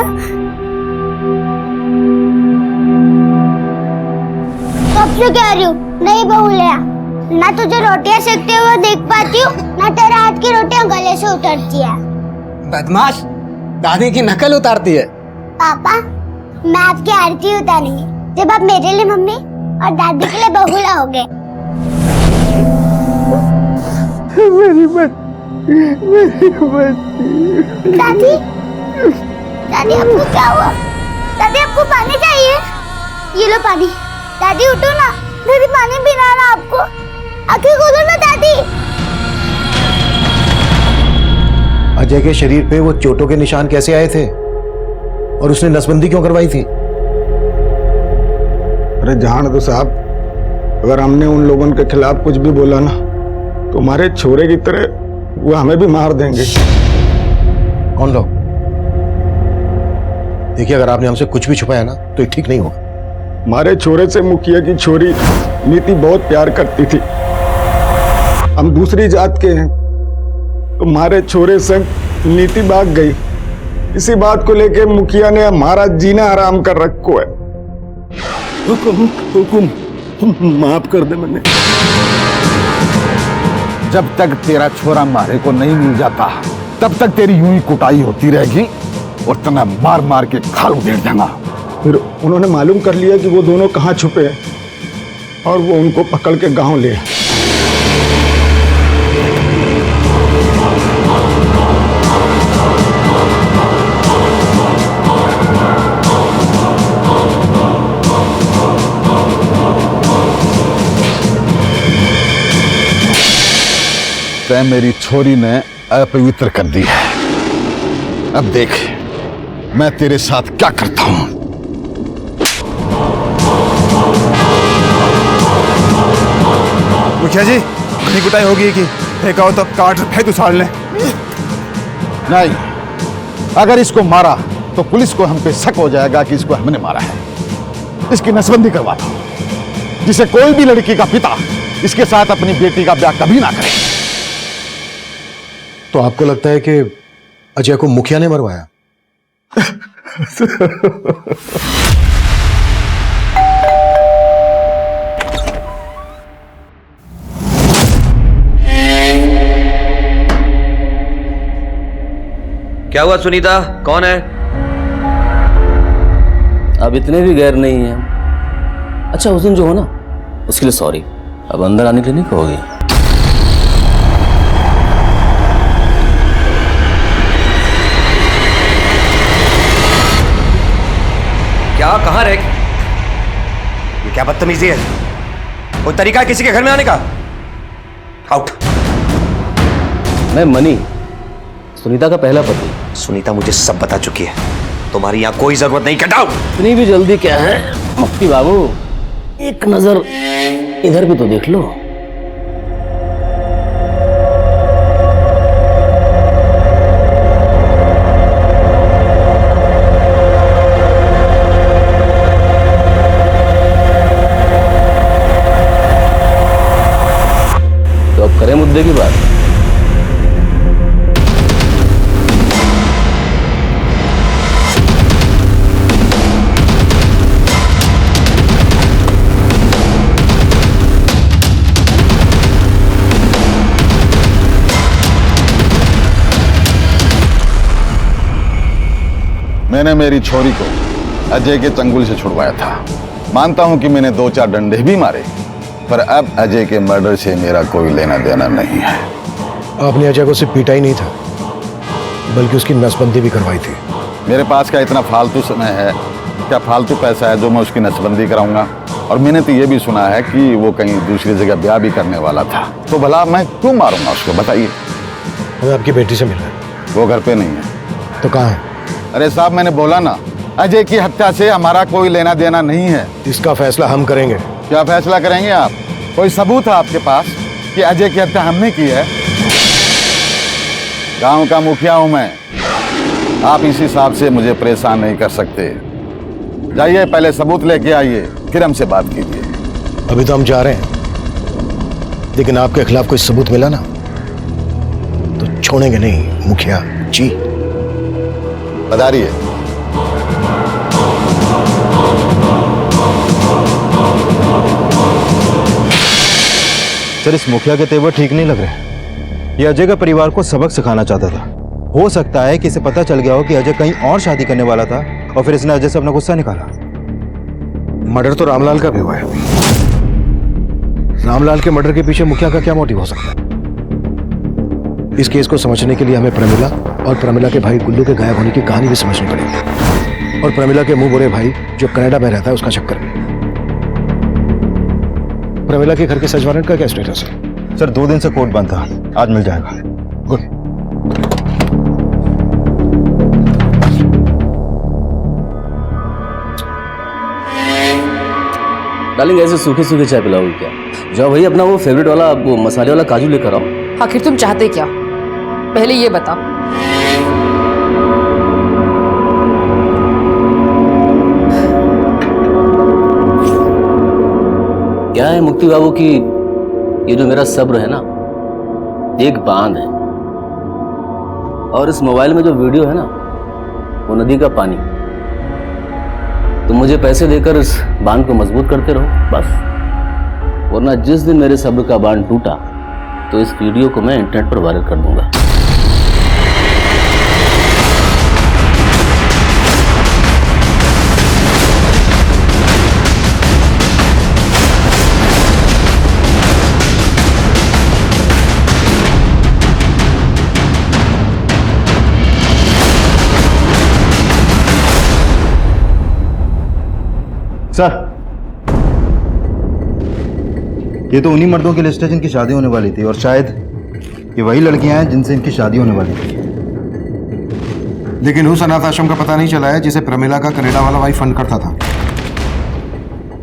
कब से कह रही हूँ नहीं बहू ले आ। ना तुझे रोटियां सेकते हुए देख पाती हूँ, ना तेरे हाथ की रोटियां गले से उतरती है। बदमाश, दादी की नकल उतारती है। पापा, मैं आपकी आरती उतारूंगी जब आप मेरे लिए मम्मी और दादी के लिए बहुला हो गए। मेरी बच्ची। दादी, दादी आपको क्या हुआ? दादी आपको पानी चाहिए? ये लो पानी। दादी उठो ना, दादी पानी पीना है ना आपको। आंखें खोलो ना दादी। अजय के शरीर पे वो चोटों के निशान कैसे आए थे और उसने नसबंदी क्यों करवाई थी? अरे जान दो साहब, अगर हमने उन लोगों के खिलाफ कुछ भी बोला ना तो हमारे छोरे की तरह वो हमें भी मार देंगे। कौन लोग? देखिए, अगर आपने हमसे कुछ भी छुपाया ना तो ये ठीक नहीं होगा। हमारे छोरे से मुखिया की छोरी नीति बहुत प्यार करती थी। हम दूसरी जात के हैं तो हमारे छोरे संग नीति भाग गई। इसी बात को लेके मुखिया ने हमारा जीना हराम कर रखो है। हुकुम माफ कर दे मैंने। जब तक तेरा छोरा मारे को नहीं मिल जाता तब तक तेरी यूं ही कुटाई होती रहेगी और तना मार मार के खाल उधेड़ देगा। फिर उन्होंने मालूम कर लिया कि वो दोनों कहाँ छुपे हैं और वो उनको पकड़ के गांव ले आए। तै मेरी छोरी ने अपवित्र कर दी है। अब देख मैं तेरे साथ क्या करता हूं। मुखिया जी, इतनी कुटाई होगी कि फेंका हो तो काट फेंक उछाड़ ले। नहीं, अगर इसको मारा तो पुलिस को हम पे शक हो जाएगा कि इसको हमने मारा है। इसकी नसबंदी करवा दो, जिसे कोई भी लड़की का पिता इसके साथ अपनी बेटी का ब्याह कभी ना करे। तो आपको लगता है कि अजय को मुखिया ने मरवाया? क्या हुआ सुनीता, कौन है? अब इतने भी गैर नहीं है। अच्छा, उस दिन जो हो ना उसके लिए सॉरी। अब अंदर आने के लिए नहीं कहोगे? क्या, कहां रह? ये क्या बदतमीजी है? कोई तरीका है किसी के घर में आने का? आउट। मैं मनी, सुनीता का पहला पति। सुनीता मुझे सब बता चुकी है, तुम्हारी यहां कोई जरूरत नहीं। Get out. इतनी भी जल्दी क्या है मुफ्ती बाबू? एक नजर इधर भी तो देख लो। तो अब करें मुद्दे की बात। मैंने मेरी छोरी को अजय के चंगुल से छुड़वाया था। मानता हूं कि मैंने 2-4 डंडे भी मारे, पर अब अजय के मर्डर से मेरा कोई लेना देना नहीं है। आपने अजय को सिर्फ पीटा ही नहीं था, बल्कि उसकी नसबंदी भी करवाई थी। मेरे पास क्या इतना फालतू समय है, क्या फालतू पैसा है जो मैं उसकी नसबंदी कराऊंगा? और मैंने तो ये भी सुना है कि वो कहीं दूसरी जगह ब्याह भी करने वाला था। तो भला मैं क्यों मारूंगा उसको, बताइए? हमें आपकी बेटी से मिलना है। वो घर पे नहीं है। तो कहाँ है? अरे साहब, मैंने बोला ना, अजय की हत्या से हमारा कोई लेना देना नहीं है। इसका फैसला हम करेंगे। क्या फैसला करेंगे आप? कोई सबूत है आपके पास कि अजय की हत्या हमने की है? गांव का मुखिया हूं मैं, आप इस हिसाब से मुझे परेशान नहीं कर सकते। जाइए, पहले सबूत लेके आइए, फिर हमसे बात कीजिए। अभी तो हम जा रहे हैं, लेकिन आपके खिलाफ कोई सबूत मिला ना तो छोड़ेंगे नहीं मुखिया जी। बधाइए। सर, इस मुखिया के तेवर ठीक नहीं लग रहे। ये अजय का परिवार को सबक सिखाना चाहता था। हो सकता है कि इसे पता चल गया हो कि अजय कहीं और शादी करने वाला था और फिर इसने अजय से अपना गुस्सा निकाला। मर्डर तो रामलाल का भी हुआ है। रामलाल के मर्डर के पीछे मुखिया का क्या मोटिव हो सकता है? इस केस को समझने के लिए हमें प्रमिला और प्रमिला के भाई गुल्लू के गायब होने की कहानी भी समझनी पड़ेगी, और प्रमिला के मुंह बोले भाई जो कनाडा में रहता है उसका चक्कर भी। प्रमिला के घर के सर्च वारंट का क्या स्टेटस है? सर 2 दिन से कोर्ट बंद था, आज मिल जाएगा। गुड। डार्लिंग ऐसे सूखे सूखे चाय पिलाओगे क्या? जाओ भाई अपना वो फेवरेट वाला वो मसाले वाला काजू लेकर आओ। आखिर तुम चाहते क्या? पहले ये बता। क्या है मुक्ति बाबू की ये जो मेरा सब्र है ना, एक बांध है, और इस मोबाइल में जो वीडियो है ना वो नदी का पानी। तुम मुझे पैसे देकर इस बांध को मजबूत करते रहो बस, वरना जिस दिन मेरे सब्र का बांध टूटा तो इस वीडियो को मैं इंटरनेट पर वायरल कर दूंगा। सर ये तो उन्हीं मर्दों की लिस्ट है जिनकी शादी होने वाली थी, और शायद ये वही लड़कियां हैं जिनसे इनकी शादी होने वाली थी। लेकिन उस अनाथ आश्रम का पता नहीं चला है जिसे प्रमिला का कनाडा वाला भाई फंड करता था।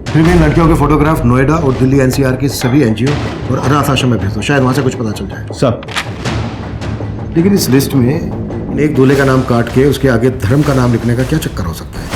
फिर भी इन लड़कियों के फोटोग्राफ नोएडा और दिल्ली एनसीआर की सभी एनजीओ और अनाथ आश्रम में भेज दो, शायद वहां से कुछ पता चल जाए। सब। लेकिन इस लिस्ट में एक दूल्हे का नाम काट के उसके आगे धर्म का नाम लिखने का क्या चक्कर हो सकता है?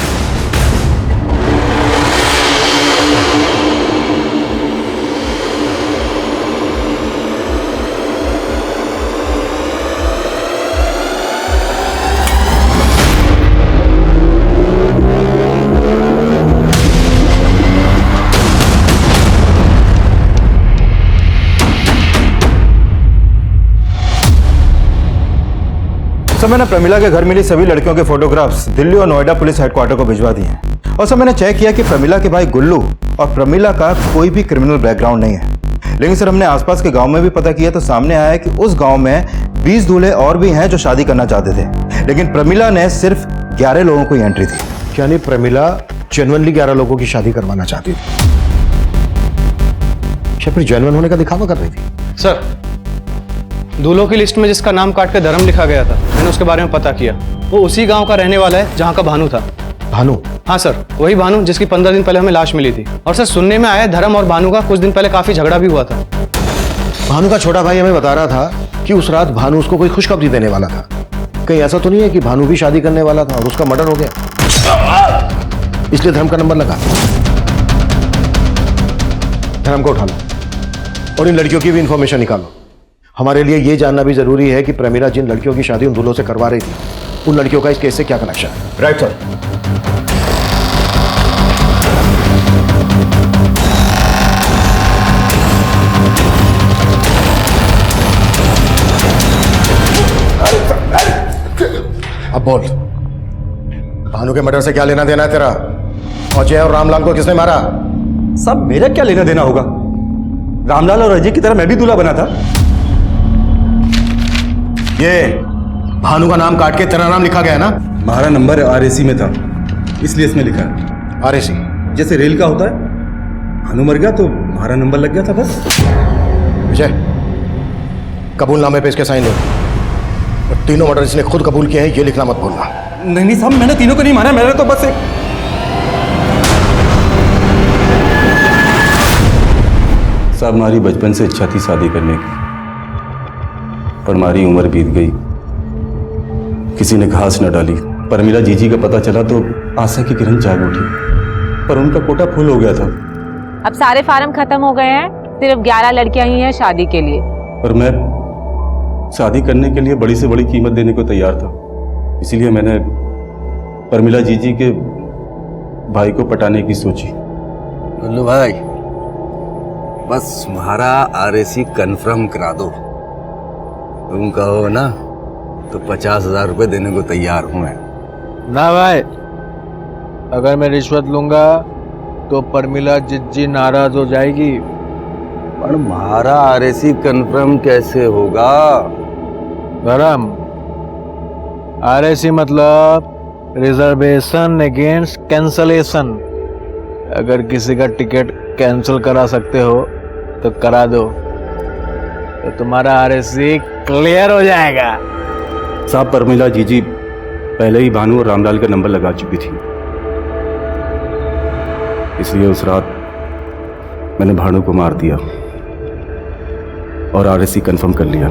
सर मैंने प्रमिला के घर मिली सभी लड़कियों के फोटोग्राफ्स दिल्ली और नोएडा पुलिस हेडक्वार्टर को भिजवा दिए हैं, और सर मैंने चेक किया कि प्रमिला के भाई गुल्लू और प्रमिला का कोई भी क्रिमिनल बैकग्राउंड नहीं है। लेकिन सर हमने आसपास के गांव में भी पता किया तो सामने आया कि उस गांव में 20 दूल्हे और भी हैं जो शादी करना चाहते थे, लेकिन प्रमिला ने सिर्फ 11 लोगों को ही एंट्री दी। यानी प्रमिला जेन्युइनली 11 लोगों की शादी करवाना चाहती थी, या फिर जेन्युइन होने का दिखावा कर रही थी? सर दूल्हों की लिस्ट में जिसका नाम काट कर धर्म लिखा गया था, मैंने उसके बारे में पता किया। वो उसी गांव का रहने वाला है जहां का भानु था। भानु? हाँ सर, वही भानु जिसकी 15 दिन पहले हमें लाश मिली थी। और सर सुनने में आया धर्म और भानु का कुछ दिन पहले काफी झगड़ा भी हुआ था। भानु का छोटा भाई हमें बता रहा था कि उस रात भानु उसको कोई खुशखबरी देने वाला था। कहीं ऐसा तो नहीं है कि भानु भी शादी करने वाला था और उसका मर्डर हो गया, इसलिए धर्म का नंबर लगा? धर्म को उठा लो और इन लड़कियों की भी इंफॉर्मेशन निकालो। हमारे लिए ये जानना भी जरूरी है कि प्रमिला जिन लड़कियों की शादी उन दूल्हों से करवा रही थी, उन लड़कियों का इस केस से क्या कनेक्शन है। Right sir. अब बोल, भानु के मर्डर से क्या लेना देना है तेरा? और जय और रामलाल को किसने मारा? सब मेरा क्या लेना देना होगा? रामलाल और अजय की तरह मैं भी दूल्हा बना था। ये भानु का नाम काट के तेरा नाम लिखा गया ना? हमारा नंबर आरएसी में था, इसलिए इसमें लिखा है। आरएसी जैसे रेल का होता है, भानु मर गया तो हमारा नंबर लग गया था बस। विजय, कबूलनामे पे इसके साइन लो, और तीनों मर्डर इसने खुद कबूल किए हैं ये लिखना मत भूलना। नहीं साहब, मैंने तीनों को नहीं माना, मैंने तो बस एक साहब हमारी बचपन से इच्छा थी शादी करने की, पर हमारी उम्र बीत गई, किसी ने घास न डाली। प्रमिला जीजी का पता चला तो आशा की किरण जाग उठी, पर उनका कोटा फुल हो गया था। अब सारे फार्म खत्म हो गए हैं, सिर्फ 11 लड़कियां ही हैं शादी के लिए। और मैं शादी करने के लिए बड़ी से बड़ी कीमत देने को तैयार था, इसीलिए मैंने प्रमिला जीजी के भाई को पटाने की सोची। गुल्लू भाई, बस तुम्हारा आरएसी कंफर्म करा दो। तुम कहो ना तो 50,000 रुपए देने को तैयार हूं मैं। ना भाई, अगर मैं रिश्वत लूंगा तो प्रमिला जिज्जी नाराज हो जाएगी पर हमारा आरएसी कंफर्म कैसे होगा? गरम आरएसी मतलब रिजर्वेशन अगेंस्ट कैंसलेशन। अगर किसी का टिकट कैंसिल करा सकते हो तो करा दो, तो तुम्हारा आरएसी क्लियर हो जाएगा। साहब, परमिला जीजी पहले ही भानु और रामलाल का नंबर लगा चुकी थी, इसलिए उस रात मैंने भानु को मार दिया और आरएसी कंफर्म कर लिया।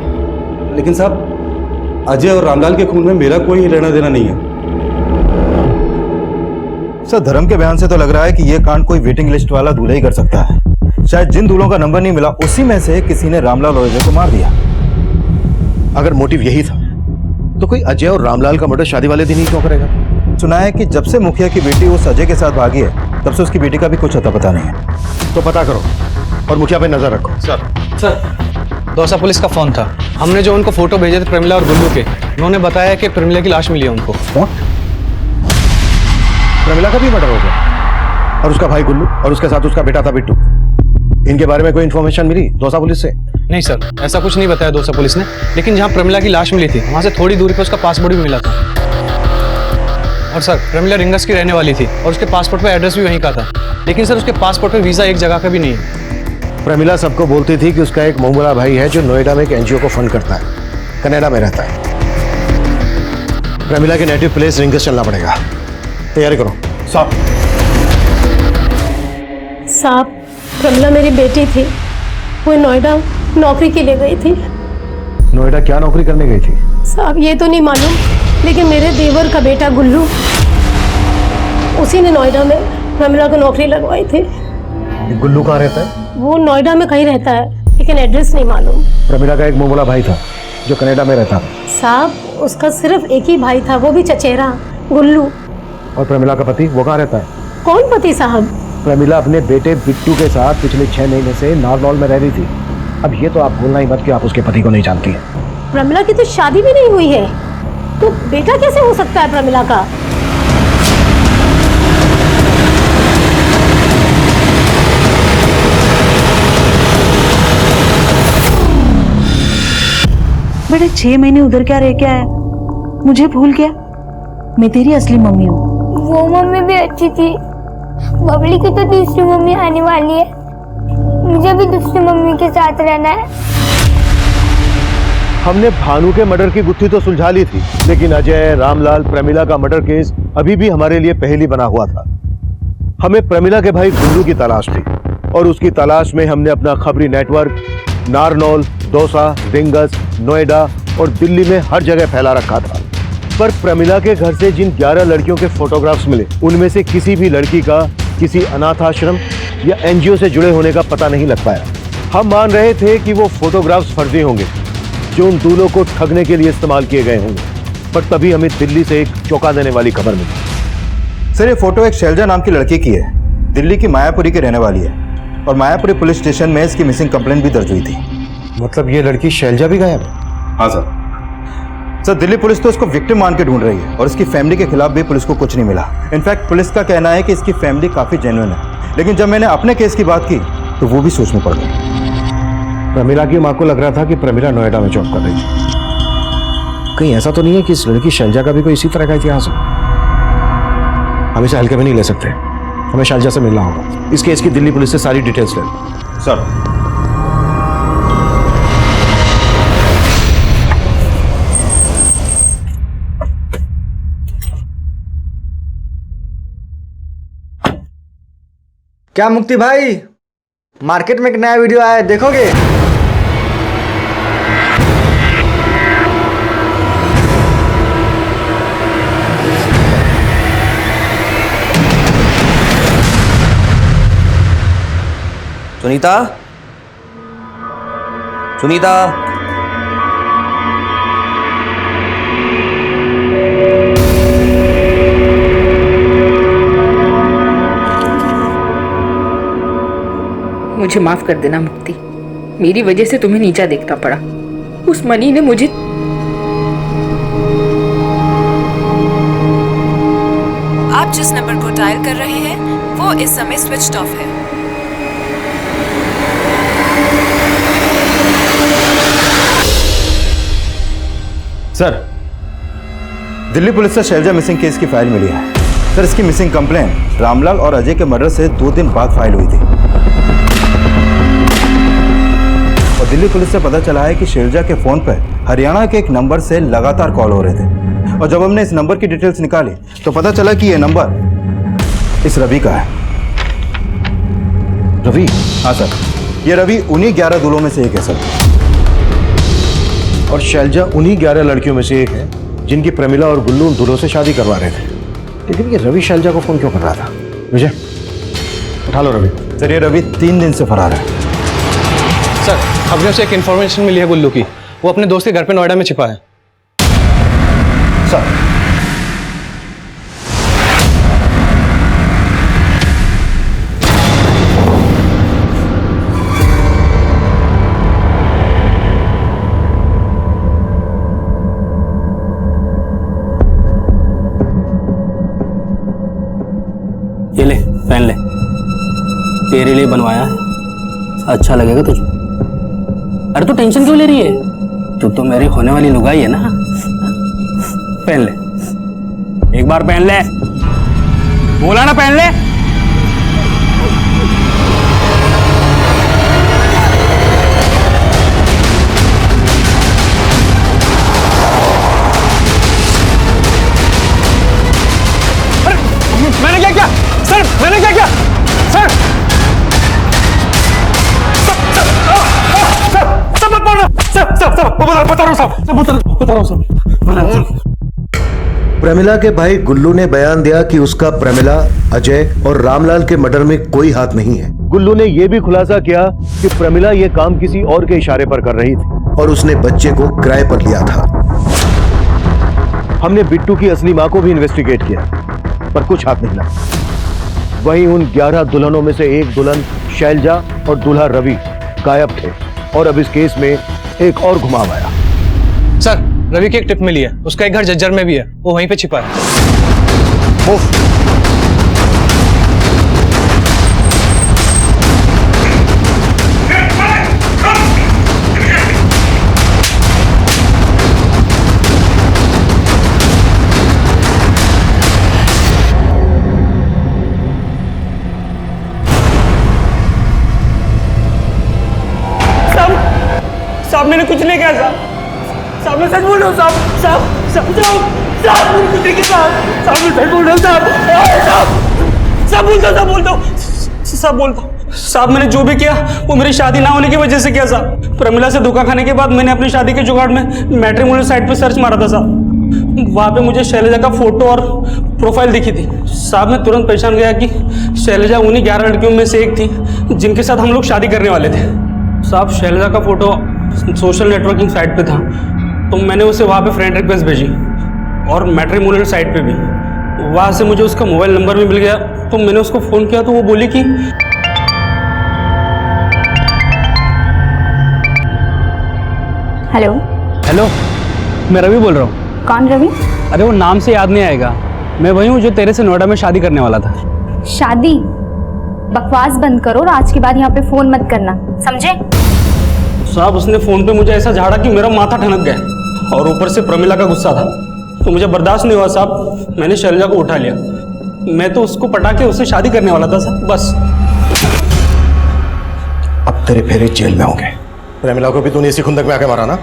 लेकिन साहब, अजय और रामलाल के खून में मेरा कोई लेना देना नहीं है। सर, धर्म के बयान से तो लग रहा है कि यह कांड कोई वेटिंग लिस्ट वाला दूल्हा ही कर सकता है। शायद जिन दूल्हों का नंबर नहीं मिला उसी में से किसी ने रामलाल और अजय को मार दिया। अगर मोटिव यही था तो कोई अजय और रामलाल का मर्डर शादी वाले दिन ही क्यों करेगा? सुना है कि जब से मुखिया की बेटी उस अजय के साथ भागी है तब से उसकी बेटी का भी कुछ अता पता नहीं है। तो पता करो और मुखिया पे नजर रखो। सर, दौसा पुलिस का फोन था। हमने जो उनको फोटो भेजे थे प्रमिला और गुल्लू के, उन्होंने बताया कि प्रमिला की लाश मिली है उनको। प्रमिला का भी मर्डर हो गया और उसका भाई गुल्लू और उसके साथ उसका बेटा था बिट्टू। इनके बारे में कोई इन्फॉर्मेशन मिली दौसा पुलिस से? नहीं सर, ऐसा कुछ नहीं बताया दौसा पुलिस ने, लेकिन जहाँ प्रमिला की लाश मिली थी वहां से थोड़ी दूरी पर उसका पासपोर्ट भी मिला था। और सर, प्रमिला रिंगस की रहने वाली थी और उसके पासपोर्ट पर एड्रेस भी वहीं का था, लेकिन सर उसके पासपोर्ट पर वीजा एक जगह का भी नहीं है। प्रमिला सबको बोलती थी कि उसका एक मुंह भाई है जो नोएडा में एक एनजीओ को फंड करता है, कनाडा में रहता है। प्रमिला के नेटिव प्लेस रिंगस चलना पड़ेगा। तैयारी करो। साहब, प्रमिला मेरी बेटी थी, वो नोएडा नौकरी के लिए गई थी। नोएडा क्या नौकरी करने गई थी? साहब, ये तो नहीं मालूम, लेकिन मेरे देवर का बेटा गुल्लू, उसी ने नोएडा में प्रमिला को नौकरी लगवाई थी। गुल्लू कहाँ रहता है? वो नोएडा में कहीं रहता है, लेकिन एड्रेस नहीं मालूम। प्रमिला का एक मुंह भाई था जो कनाडा में रहता। साहब, उसका सिर्फ एक ही भाई था, वो भी चचेरा, गुल्लू। और प्रमिला का पति वो कहाँ रहता है? कौन पति साहब? प्रमिला अपने बेटे बिट्टू के साथ पिछले 6 महीने से नारनौल में रह रही थी। अब ये तो आप भूलना ही मत कि आप उसके पति को नहीं जानती हैं। प्रमिला की तो शादी भी नहीं हुई है, तो बेटा कैसे हो सकता है प्रमिला का? बेटे 6 महीने उधर क्या रह के आया, मुझे भूल गया? मैं तेरी असली मम्मी हूँ। वो मम्मी भी अच्छी थी। बबली की तो दूसरी मम्मी आने वाली है, मुझे भी दूसरी मम्मी के साथ रहना है। हमने भानु के मर्डर की गुत्थी तो सुलझा ली थी, लेकिन अजय, रामलाल, प्रमिला का मर्डर केस अभी भी हमारे लिए पहेली बना हुआ था। हमें प्रमिला के भाई गुल्लू की तलाश थी और उसकी तलाश में हमने अपना खबरी नेटवर्क नारनौल, दौसा, रिंगस, नोएडा और दिल्ली में हर जगह फैला रखा था। पर प्रमिला के घर से जिन 11 लड़कियों के फोटोग्राफ्स मिले, उनमें से किसी भी लड़की का किसी अनाथ आश्रम या एनजीओ से जुड़े होने का पता नहीं लग पाया। हम मान रहे थे कि वो फोटोग्राफ्स फर्जी होंगे जो उन दूल्हों को ठगने के लिए इस्तेमाल किए गए होंगे, पर तभी हमें दिल्ली से एक चौंका देने वाली खबर मिली। सर, ये फोटो एक शैलजा नाम की लड़की की है, दिल्ली की मायापुरी के रहने वाली है और मायापुरी पुलिस स्टेशन में इसकी मिसिंग कंप्लेंट भी दर्ज हुई थी। मतलब ये लड़की शैलजा भी गायब? हाँ सर। सर, दिल्ली पुलिस तो इसको विक्टिम मान के ढूंढ रही है और इसकी फैमिली के खिलाफ भी पुलिस को कुछ नहीं मिला। इनफैक्ट पुलिस का कहना है कि इसकी फैमिली काफी जेन्युइन है, लेकिन जब मैंने अपने केस की बात की तो वो भी सोच में पड़ गई। प्रमिला की माँ को लग रहा था कि प्रमिला नोएडा में जॉब कर रही थी। कहीं ऐसा तो नहीं है कि इस लड़की शैलजा का भी कोई इसी तरह का इतिहास हो? हम इसे हल्के में नहीं ले सकते, हमें शैलजा से मिलना होगा। इस केस की दिल्ली पुलिस से सारी डिटेल्स ले। सर, क्या मुक्ति भाई, मार्केट में एक नया वीडियो आया है, देखोगे? सुनीता, सुनीता, मुझे माफ कर देना मुक्ति, मेरी वजह से तुम्हें नीचा देखना पड़ा। उस मनी ने मुझे आप जिस नंबर को डायल कर रहे हैं वो इस समय स्विच्ड ऑफ है। सर, दिल्ली पुलिस से शैलजा मिसिंग केस की फाइल मिली है। सर, इसकी मिसिंग कंप्लेंट रामलाल और अजय के मर्डर से 2 दिन बाद फाइल हुई थी और दिल्ली पुलिस से पता चला है कि शैलजा के फोन पर हरियाणा के एक नंबर से लगातार कॉल हो रहे थे और जब हमने इस नंबर की डिटेल्स निकाली तो पता चला कि यह नंबर इस रवि का है। रवि? हाँ सर, ये रवि उन्हीं 11 दूल्हों में से एक है सर। और शैलजा उन्हीं 11 लड़कियों में से एक है जिनकी प्रमिला और गुल्लू उन दूल्हों से शादी करवा रहे थे। लेकिन ये रवि शैलजा को फोन क्यों कर रहा था? विजय, उठा लो रवि। सर, ये रवि 3 दिन से फरार है। सर, हमने उसे एक इन्फॉर्मेशन मिली है गुल्लू की। वो अपने दोस्त के घर पे नोएडा में छिपा है। सर, ये ले, पहन ले, तेरे लिए बनवाया है, अच्छा लगेगा तुझे। अरे तू टेंशन क्यों ले रही है? तू तो मेरी होने वाली लुगाई है ना। पहन ले, एक बार पहन ले, बोला ना पहन ले। मैंने क्या किया सर? मैंने क्या किया सर? सब मत बोलना सर। सब बता रहा हूँ सब। प्रमिला के भाई गुल्लू ने बयान दिया कि उसका प्रमिला, अजय और रामलाल के मर्डर में कोई हाथ नहीं है। गुल्लू ने यह भी खुलासा किया कि प्रमिला यह काम किसी और के इशारे पर कर रही थी और उसने बच्चे को किराए पर लिया था। हमने बिट्टू की असली मां को भी इन्वेस्टिगेट किया पर कुछ हाथ नहीं लगा। वहीं उन 11 दुल्हनों में से एक दुल्हन शैलजा और दूल्हा रवि गायब थे और अब इस केस में एक और घुमाव आया। सर, रवि की एक टिप मिली है। उसका एक घर जज्जर में भी है, वो वहीं पे छिपा है। साहब, मैंने कुछ नहीं किया साहब। मैं सच बोल रहा हूँ साहब। मैंने कुछ नहीं किया साहब। मैं सच बोल रहा हूँ साहब। बोलता हूँ साहब, मैंने जो भी किया वो मेरी शादी ना होने की वजह से किया साहब। प्रमिला से धोखा खाने के बाद मैंने अपनी शादी के जुगाड़ में मैट्रिमोनियल साइट पे सर्च मारा था साहब। वहाँ पे मुझे शैलजा का फोटो और प्रोफाइल दिखी थी साहब। मैं तुरंत पहचान गया कि शैलजा उन्हीं 11 लड़कियों में से एक थी जिनके साथ हम लोग शादी करने वाले थे साहब। शैलजा का फोटो सोशल नेटवर्किंग साइट पे था तो मैंने उसे वहाँ पे फ्रेंड रिक्वेस्ट भेजी और मैट्रिमोनियल साइट पे भी। वहाँ से मुझे उसका मोबाइल नंबर भी मिल गया तो मैंने उसको फ़ोन किया तो वो बोली कि हेलो। मैं रवि बोल रहा हूँ। कौन रवि? अरे वो नाम से याद नहीं आएगा। मैं वही हूँ जो तेरे से नोएडा में शादी करने वाला था। शादी? बकवास बंद करो और आज के बाद यहाँ पे फोन मत करना, समझे? साहब, उसने फ़ोन पे मुझे ऐसा झाड़ा कि मेरा माथा ठनक गया और ऊपर से प्रमिला का गुस्सा था तो मुझे बर्दाश्त नहीं हुआ साहब। मैंने शैलजा को उठा लिया। मैं तो उसको पटा के उससे शादी करने वाला था साहब, बस। अब तेरे फेरे जेल में होंगे। प्रमिला को भी तूने इसी खुंदक में आके मारा ना?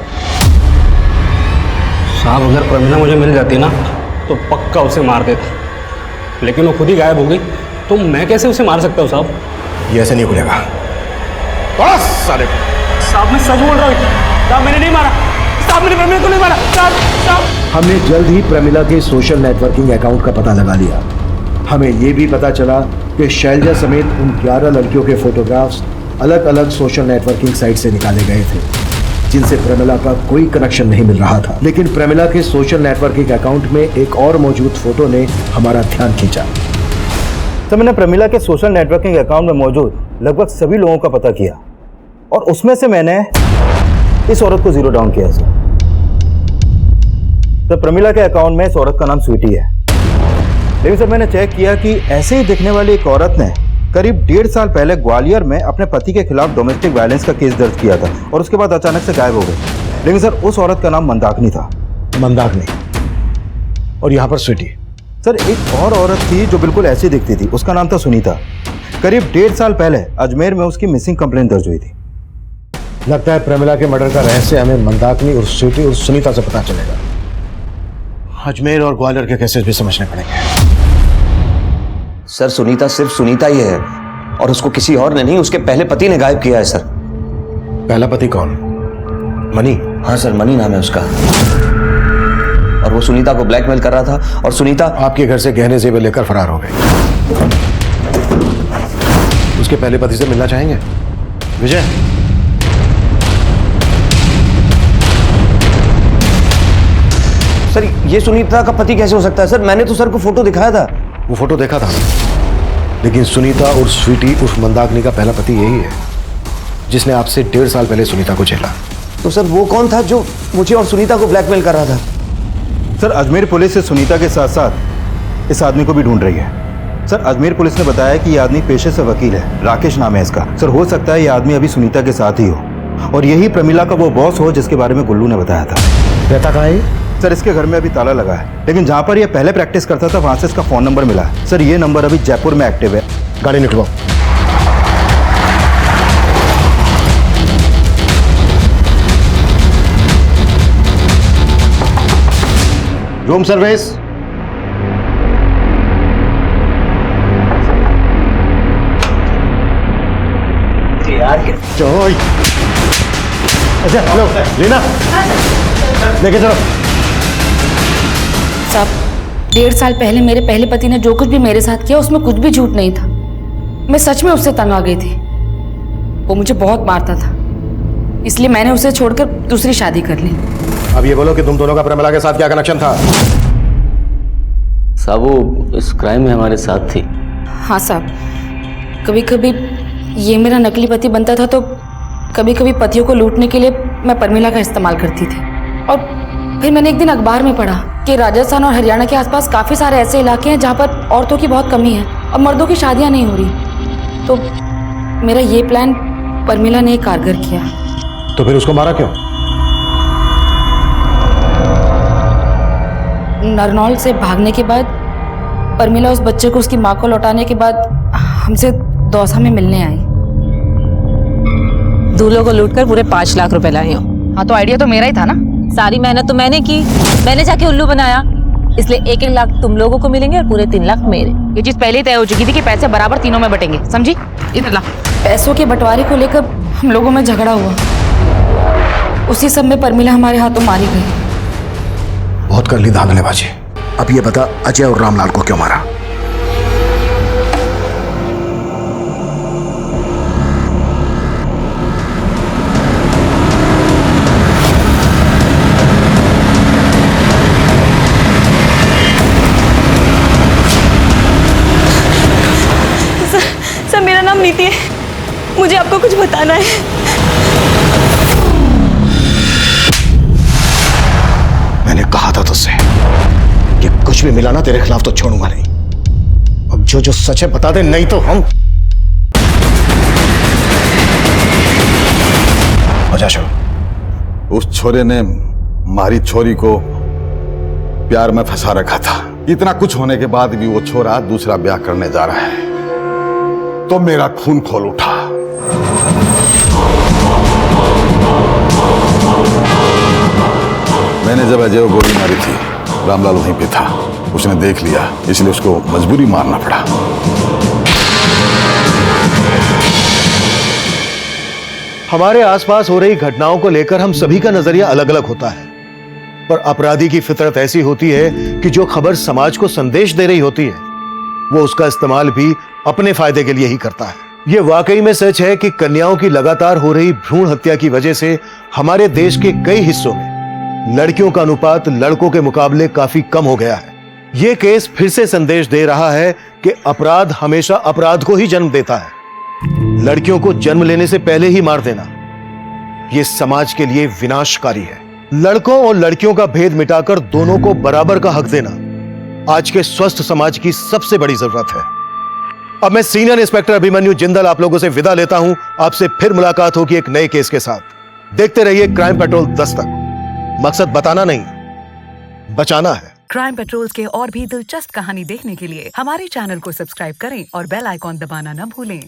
साहब, अगर प्रमिला मुझे मिल जाती ना तो पक्का उसे मार देता, लेकिन वो खुद ही गायब हो गई तो मैं कैसे उसे मार सकता हूँ साहब? ये ऐसे नहीं खुलेगा। साले साहब, मैं सच बोल रहा हूँ साहब, मैंने नहीं मारा साहब। मैंने प्रमिला को नहीं मारा साहब। हमने जल्द ही प्रमिला के सोशल नेटवर्किंग अकाउंट का पता लगा लिया। हमें यह भी पता चला कि शैलजा समेत उन 11 लड़कियों के फोटोग्राफ्स अलग अलग सोशल नेटवर्किंग साइट से निकाले गए थे जिनसे प्रमिला का कोई कनेक्शन नहीं मिल रहा था। लेकिन प्रमिला के सोशल नेटवर्किंग अकाउंट में एक और मौजूद फोटो ने हमारा ध्यान खींचा। तो मैंने प्रमिला के सोशल नेटवर्किंग अकाउंट में मौजूद लगभग सभी लोगों का पता किया और उसमें से मैंने इस औरत को जीरो डाउन किया सर। तो प्रमिला के अकाउंट में इस औरत का नाम स्वीटी है, लेकिन सर मैंने चेक किया कि ऐसे ही दिखने वाली एक औरत ने करीब 1.5 साल पहले ग्वालियर में अपने पति के खिलाफ डोमेस्टिक वायलेंस का केस दर्ज किया था और उसके बाद अचानक से गायब हो गई। लेकिन सर उस औरत का नाम मंदाकिनी था मंदाकिनी और यहाँ पर स्वीटी। सर एक और औरत थी जो बिल्कुल ऐसी दिखती थी, उसका नाम था सुनीता। करीब 1.5 साल पहले अजमेर में उसकी मिसिंग कंप्लेंट दर्ज हुई थी। लगता है प्रेमिला के मर्डर का रहस्य हमें मंदाकिनी और स्वीटी और सुनीता से पता चलेगा। अजमेर और ग्वालियर के केसेस भी समझने पड़ेंगे। सर सुनीता सिर्फ सुनीता ही है और उसको किसी और ने नहीं, उसके पहले पति ने गायब किया है सर। पहला पति कौन? मनी? हाँ सर, मनी नाम है उसका। और वो सुनीता को ब्लैकमेल कर रहा था और सुनीता आपके घर से गहने जेवर लेकर फरार हो गई। उसके पहले पति से मिलना चाहेंगे? विजय, सर ये सुनीता का पति कैसे हो सकता है सर? मैंने तो सर को फोटो दिखाया था। वो फोटो देखा था, लेकिन सुनीता और स्वीटी उर्फ मंदाकिनी का पहला पति यही है जिसने आपसे 1.5 साल पहले सुनीता को झेला। तो सर वो कौन था जो मुझे और सुनीता को ब्लैकमेल कर रहा था? सर अजमेर पुलिस से सुनीता के साथ साथ इस आदमी को भी ढूंढ रही है। सर अजमेर पुलिस ने बताया कि यह आदमी पेशे से वकील है, राकेश नाम है इसका। सर हो सकता है यह आदमी अभी सुनीता के साथ ही हो और यही प्रमिला का वो बॉस हो जिसके बारे में गुल्लू ने बताया था। रहता कहाँ है? सर इसके घर में अभी ताला लगा है, लेकिन जहाँ पर यह पहले प्रैक्टिस करता था वहां से इसका फोन नंबर मिला है। सर ये नंबर अभी जयपुर में एक्टिव है। गाड़ी निकलवाओ। Room service. चलो अच्छा लो लीना लेके चलो। साहब 1.5 साल पहले मेरे पहले पति ने जो कुछ भी मेरे साथ किया उसमें कुछ भी झूठ नहीं था। मैं सच में उससे तंग आ गई थी। वो मुझे बहुत मारता था, इसलिए मैंने उसे छोड़कर दूसरी शादी कर ली। अब ये बोलो कि तुम दोनों का प्रेमिला के साथ क्या कनेक्शन था? साहब वो इस क्राइम में हमारे साथ थी। हाँ साहब, कभी कभी ये मेरा नकली पति बनता था तो कभी कभी पतियों को लूटने के लिए मैं प्रमिला का इस्तेमाल करती थी। और फिर मैंने एक दिन अखबार में पढ़ा कि राजस्थान और हरियाणा के आसपास काफ़ी सारे ऐसे इलाके हैं जहाँ पर औरतों की बहुत कमी है और मर्दों की शादियाँ नहीं हो रही। तो मेरा ये प्लान प्रमिला ने कारगर किया। तो फिर उसको मारा क्यों? नरनौल से भागने के बाद प्रमिला उस बच्चे को उसकी माँ को लौटाने के बाद हमसे दौसा में मिलने आई। दूल्हों को लूटकर पूरे 5 लाख रुपए लाई हूँ। हाँ तो आइडिया तो मेरा ही था ना। सारी मेहनत तो मैंने की, मैंने जाके उल्लू बनाया, इसलिए 1-1 लाख तुम लोगों को मिलेंगे और पूरे 3 लाख मेरे। ये चीज पहले ही तय हो चुकी थी कि पैसे बराबर तीनों में बटेंगे, समझी? इधर ला। पैसों के बंटवारे को लेकर हम लोगों में झगड़ा हुआ। उसी सब में प्रमिला हमारे हाथों मारी गई। बहुत कर ली धांधलेबाजी। अब ये बता अजय और रामलाल को क्यों मारा? सर मेरा नाम नीति है, मुझे आपको कुछ बताना है। मैंने कहा था तुझसे कि कुछ भी मिला ना तेरे खिलाफ तो छोड़ूंगा नहीं। अब जो सच है बता दे, नहीं तो हम अजाशो, उस छोरे ने मारी छोरी को प्यार में फंसा रखा था। इतना कुछ होने के बाद भी वो छोरा दूसरा ब्याह करने जा रहा है तो मेरा खून खोल उठा। मैंने जब अजय को गोली मारी थी, रामलाल वहीं पे था। उसने देख लिया, इसलिए उसको मजबूरी मारना पड़ा। हमारे आसपास हो रही घटनाओं को लेकर हम सभी का नजरिया अलग अलग होता है, पर अपराधी की फितरत ऐसी होती है कि जो खबर समाज को संदेश दे रही होती है वो उसका इस्तेमाल भी अपने फायदे के लिए ही करता है। ये वाकई में सच है कि कन्याओं की लगातार हो रही भ्रूण हत्या की वजह से हमारे देश के कई हिस्सों में लड़कियों का अनुपात लड़कों के मुकाबले काफी कम हो गया है। ये केस फिर से संदेश दे रहा है कि अपराध हमेशा अपराध को ही जन्म देता है। लड़कियों को जन्म लेने से पहले ही मार देना यह समाज के लिए विनाशकारी है। लड़कों और लड़कियों का भेद मिटाकर दोनों को बराबर का हक देना आज के स्वस्थ समाज की सबसे बड़ी जरूरत है। अब मैं सीनियर इंस्पेक्टर अभिमन्यु जिंदल आप लोगों से विदा लेता हूं। आपसे फिर मुलाकात होगी एक नए केस के साथ। देखते रहिए क्राइम पेट्रोल 10 तक। मकसद बताना नहीं, बचाना है। क्राइम पेट्रोल के और भी दिलचस्प कहानी देखने के लिए हमारे चैनल को सब्सक्राइब करें और बेल आइकॉन दबाना न भूलें।